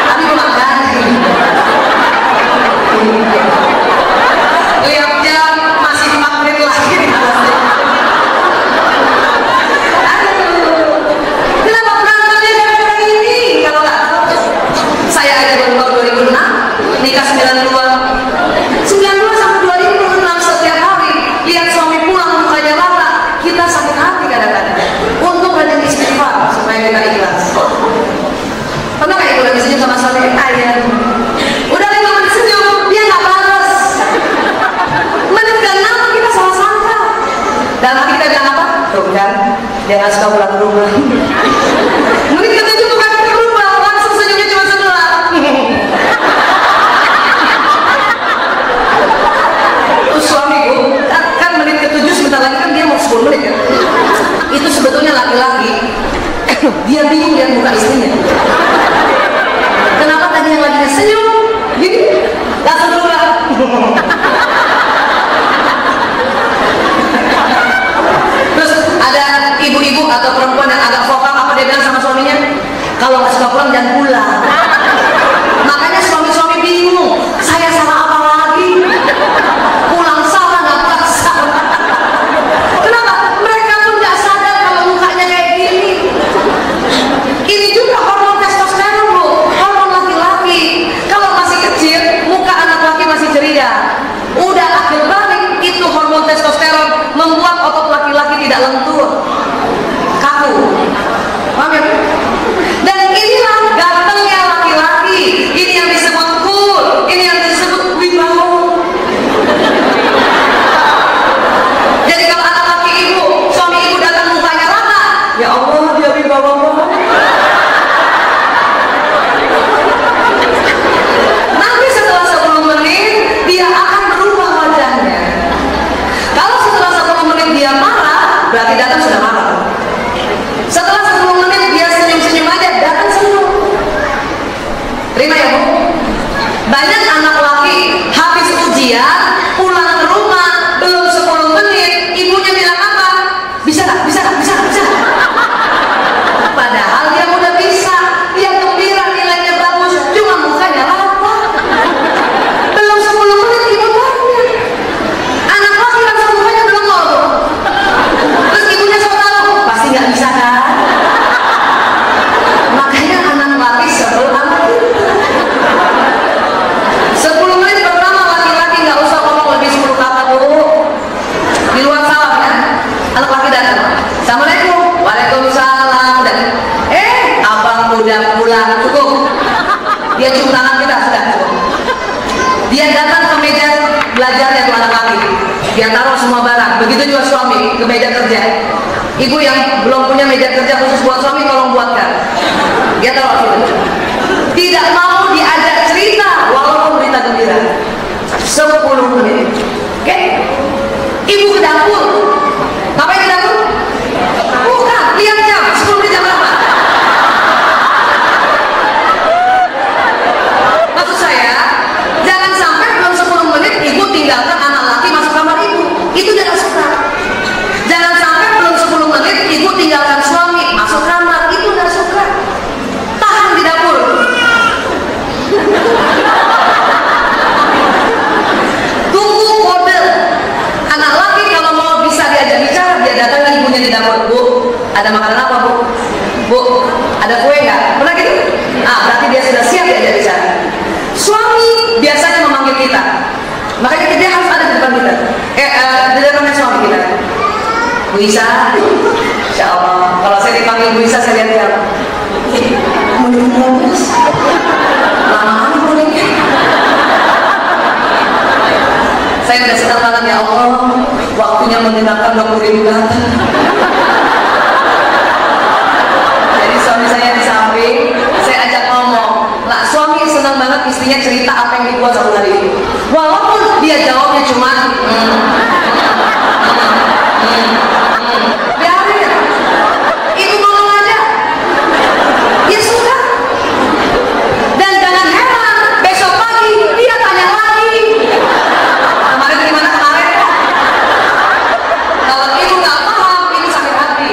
Tapi makan. Lihat jam masih 4 menit lagi. Aduh, kenapa berantemnya gara-gara ini? Kalau nggak tahu, saya aja baru tahun 2006, nikah 92 sampai 2006 setiap hari lihat suami pulang mukanya rata, kita sakit hati kadang-kadang. Untuk rajin istighfar supaya kita ikhlas. Pernah nggak ibu lagi senyum sama suami? Ayah, udah 5 menit senyum, dia nggak balas. Menit ke-6 kita salah sangka. Dalam hati kita bilang apa? Tuh kan, dia nggak suka pulang ke rumah. Menit ke-7 bukan berubah, langsung senyumnya cuma sebelah. Terus suamiku, kan menit ke-7 sebentar lagi kan dia mau 10 menit ya. Itu sebetulnya laki-laki, dia bingung lihat muka istrinya. Kenapa tadi yang lagi senyum, gini, langsung berubah. Terus ada ibu-ibu atau perempuan yang agak vokal, apa dia bilang sama suaminya? Kalau nggak suka pulang jangan pulang. Makanya suami-suami bingung, saya salah apa lagi? Pulang salah, nggak pulang salah. Kenapa? Mereka pun nggak sadar kalau mukanya kayak gini. Ini juga hormon testosteron Bu, hormon laki-laki. Kalau masih kecil, muka anak laki masih ceria. Udah akhir balik, itu hormon testosteron membuat otot laki-laki tidak lentur, kaku. Paham ya? Dan inilah gantengnya laki-laki. Ini yang disebut cool, ini yang disebut wibawa. Jadi kalau anak laki ibu, suami ibu datang mukanya rata, ya Allah dia wibawa banget. Nanti setelah 10 menit dia akan berubah wajahnya. Kalau setelah 10 menit dia marah, berarti datang sudah marah. Setelah 10 menit dia senyum-senyum aja, datang senyum. Terima ya Bu? Banyak anak laki habis ujian, pulang ke rumah, belum 10 menit, ibunya bilang apa? Bisa nggak? Bisa nggak? Bisa nggak? Bisa nggak? Padahal dia udah bisa, dia gembira, nilainya bagus, cuma mukanya rata. Ibu yang belum punya meja kerja khusus buat suami, tolong buatkan. Dia tahu itu. Tidak mau diajak cerita walaupun berita gembira. 10 menit. Oke? Ibu ke dapur. Ngapain ke dapur? Bukan, lihat jam. 10 menit jam berapa? Maksud saya, jangan sampai belum 10 menit ibu tinggalkan anak laki masuk kamar ibu. Itu tidak suka. Jangan sampai belum 10 menit ibu tinggalkan suami masuk kamar. Itu tidak suka. Tahan di dapur. Tunggu kode. Anak laki kalau mau bisa diajak bicara, dia datang ibunya di dapur. Bu, ada makanan apa bu? Bu, ada kue nggak? Pernah gitu? Ah, berarti dia sudah siap diajak bicara. Suami biasanya memanggil kita, makanya dia harus ada di depan kita. Di depan suami kita. Bu Isa, Insya Allah. Kalau saya dipanggil Bu Isa, saya lihat dia. Menurut Bos, lama bolehnya. Saya udah senang banget ya Allah, waktunya mendengarkan 20.000 kata. Jadi suami saya di samping, saya ajak ngomong. Nah, suami senang banget istrinya cerita apa yang dibuat satu hari itu. Walaupun dia jawabnya cuma biarin. Ibu ngomong aja. Dia suka. Dan jangan heran, besok pagi dia tanya lagi. Kemarin gimana kemarin? Kalau ibu nggak paham, ibu sakit hati.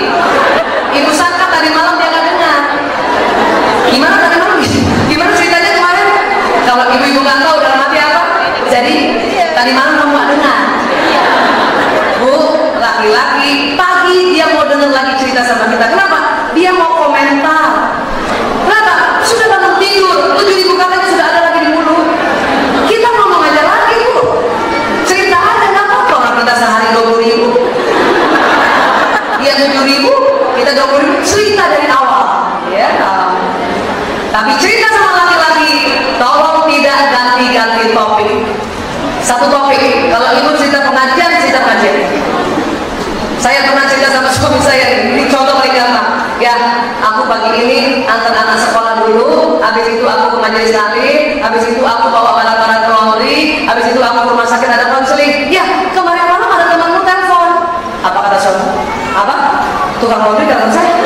Ibu sangka tadi malam dia nggak dengar. Gimana tadi malam? Gimana ceritanya kemarin? Kalau ibu nggak tahu dalam hati apa? Jadi tadi malam kamu nggak dengar. Bu, laki-laki pagi dia mau dengar lagi cerita sama kita. Kenapa? Dia mau komentar. Kenapa? Sudah bangun tidur, 7.000 katanya sudah ada lagi di mulut. Kita ngomong aja lagi bu. Cerita aja nggak apa-apa. Orang kita sehari 20.000. Dia 7.000, kita 20.000. Cerita dari awal. Ya. Tapi cerita sama laki-laki, tolong tidak ganti-ganti topik. Satu topik. Kalau ibu cerita pengajian, cerita pengajian. Saya pernah cerita sama suami saya, ini contoh paling gampang. Ya, aku pagi ini antar anak sekolah dulu, habis itu aku ke majelis taklim, habis itu aku bawa barang-barang ke laundry, habis itu aku ke rumah sakit ada konseling. Ya, kemarin malam ada temanmu telepon. Apa kata suami? Apa? Tukang laundry telepon saya.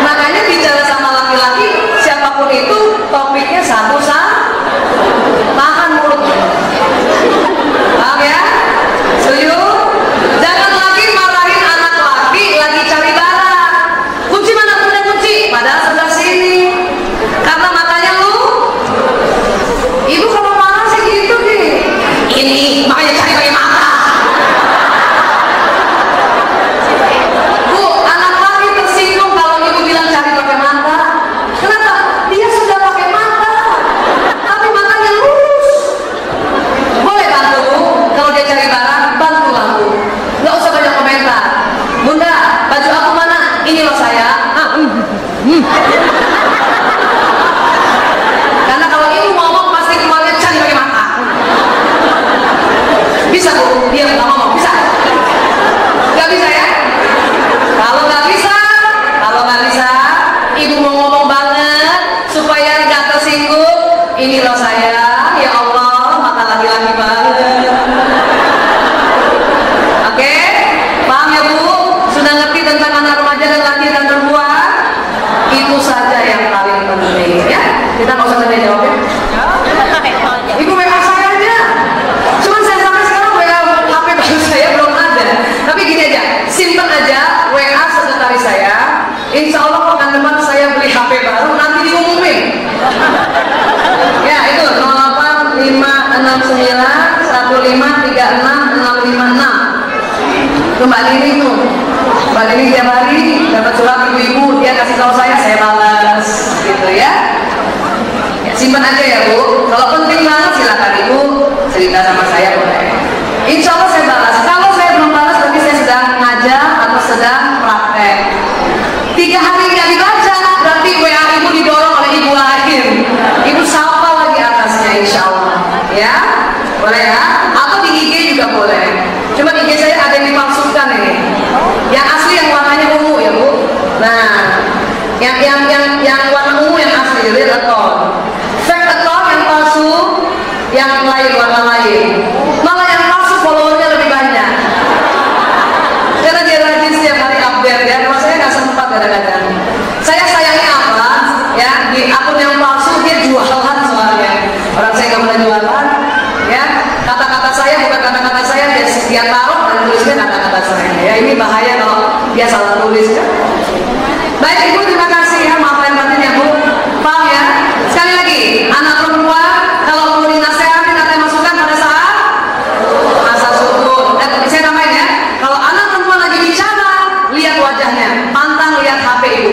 Makanya bicara sama laki-laki, siapapun itu topiknya satu-satu. Tahan mulutnya. Paham ya? Setuju? Jangan lagi marahin anak laki lagi cari barang. Kunci mana punya kunci? Padahal sebelah sini. Karena matanya lu. Ibu kalau marah sih gitu nih. Ini makanya cari pakai mata. Bu, anak laki tersinggung kalau ibu bilang cari pakai mata. Kenapa? Dia sudah pakai mata, tapi matanya lurus. Boleh bantu bu, kalau dia cari barang, bantulah bu. Nggak usah banyak komentar. Bunda, baju aku mana? Ini loh saya. Karena kalau ibu ngomong pasti keluarnya cari pakai mata. Bisa bu, dia nggak ngomong, bisa? Nggak bisa ya? Kalau nggak bisa, ibu mau ngomong banget supaya nggak tersinggung. Ini loh saya, ya Allah, mata laki-laki banget. Oke, paham ya bu? Sudah ngerti tentang anak remaja dan laki dan perempuan? Itu saja yang paling penting ya. Kita nggak usah tanya jawab ya. Ibu WA saya aja. Cuman saya sampai sekarang WA HP baru saya belum ada. Tapi gini aja, simpan aja WA sekretaris saya. Insya Allah pekan depan saya beli HP baru, nanti diumumin. Ya itu 085691536656. Itu Mbak Lini tuh. Mbak Lini tiap hari dapat surat ibu-ibu, dia kasih tahu saya balas gitu ya. Ya simpan aja ya bu. Kalau penting banget silakan ibu cerita sama saya boleh. Insya Allah saya balas. Kalau saya belum balas berarti saya sedang ngajar atau sedang praktek. 3 hari nggak dibaca berarti WA ibu didorong oleh ibu lahir. Ibu sapa lagi atasnya insya Allah ya. Boleh ya? Atau di IG juga boleh. Cuma ini bahaya kalau dia salah tulis ya. Baik Ibu, terima kasih ya, maaf lahir batin ya Bu. Paham ya? Sekali lagi, anak perempuan kalau mau dinasehatin atau masukan pada saat masa subur. Dan saya tambahin ya, kalau anak perempuan lagi bicara, lihat wajahnya, pantang lihat HP Ibu.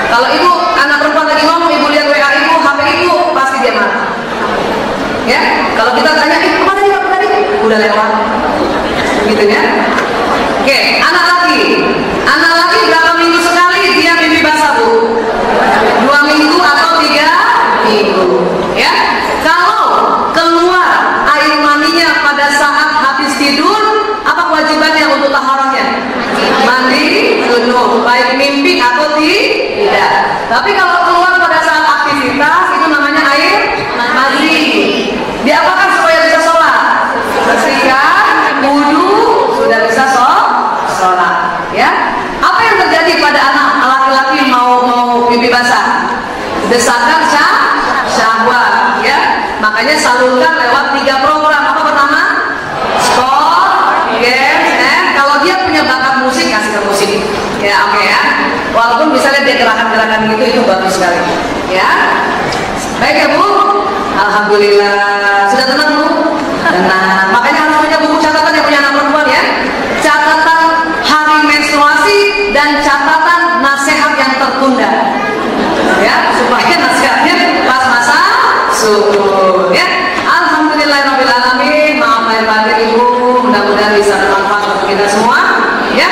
Kalau Ibu, anak perempuan lagi ngomong, Ibu lihat WA Ibu, HP Ibu, pasti dia marah. Ya, kalau kita tanya, apa tadi? Udah lewat. Gitu ya. Oke, anak laki berapa minggu sekali dia mimpi basah Bu? 2 minggu atau 3 minggu ya. Kalau keluar air maninya pada saat habis tidur, apa kewajibannya untuk taharahnya? Mandi junub, baik mimpi atau tidak. Tapi kalau keluar pada saat aktivitas, itu namanya air mani. Diapakan supaya bisa sholat? Bersihkan wudu, sudah bisa sholat ya. Apa yang terjadi pada anak laki-laki mau mimpi basah? Desakan syahwat ya. Makanya salurkan lewat 3 program. Apa pertama? Sport, games, kalau dia punya bakat musik, kasih ke musik ya. Oke ya, walaupun misalnya dia gerakan-gerakan gitu, itu bagus sekali ya. Baik ya Bu, alhamdulillah. Sudah tenang Bu? Tenang. Makanya harus punya buku catatan yang punya anak perempuan ya. Catatan hari menstruasi dan catatan nasihat yang tertunda ya, supaya nasihatnya pas masa subur ya. Alhamdulillahirabbil alamin. Maaf lahir batin Ibu, mudah-mudahan bisa bermanfaat untuk kita semua ya.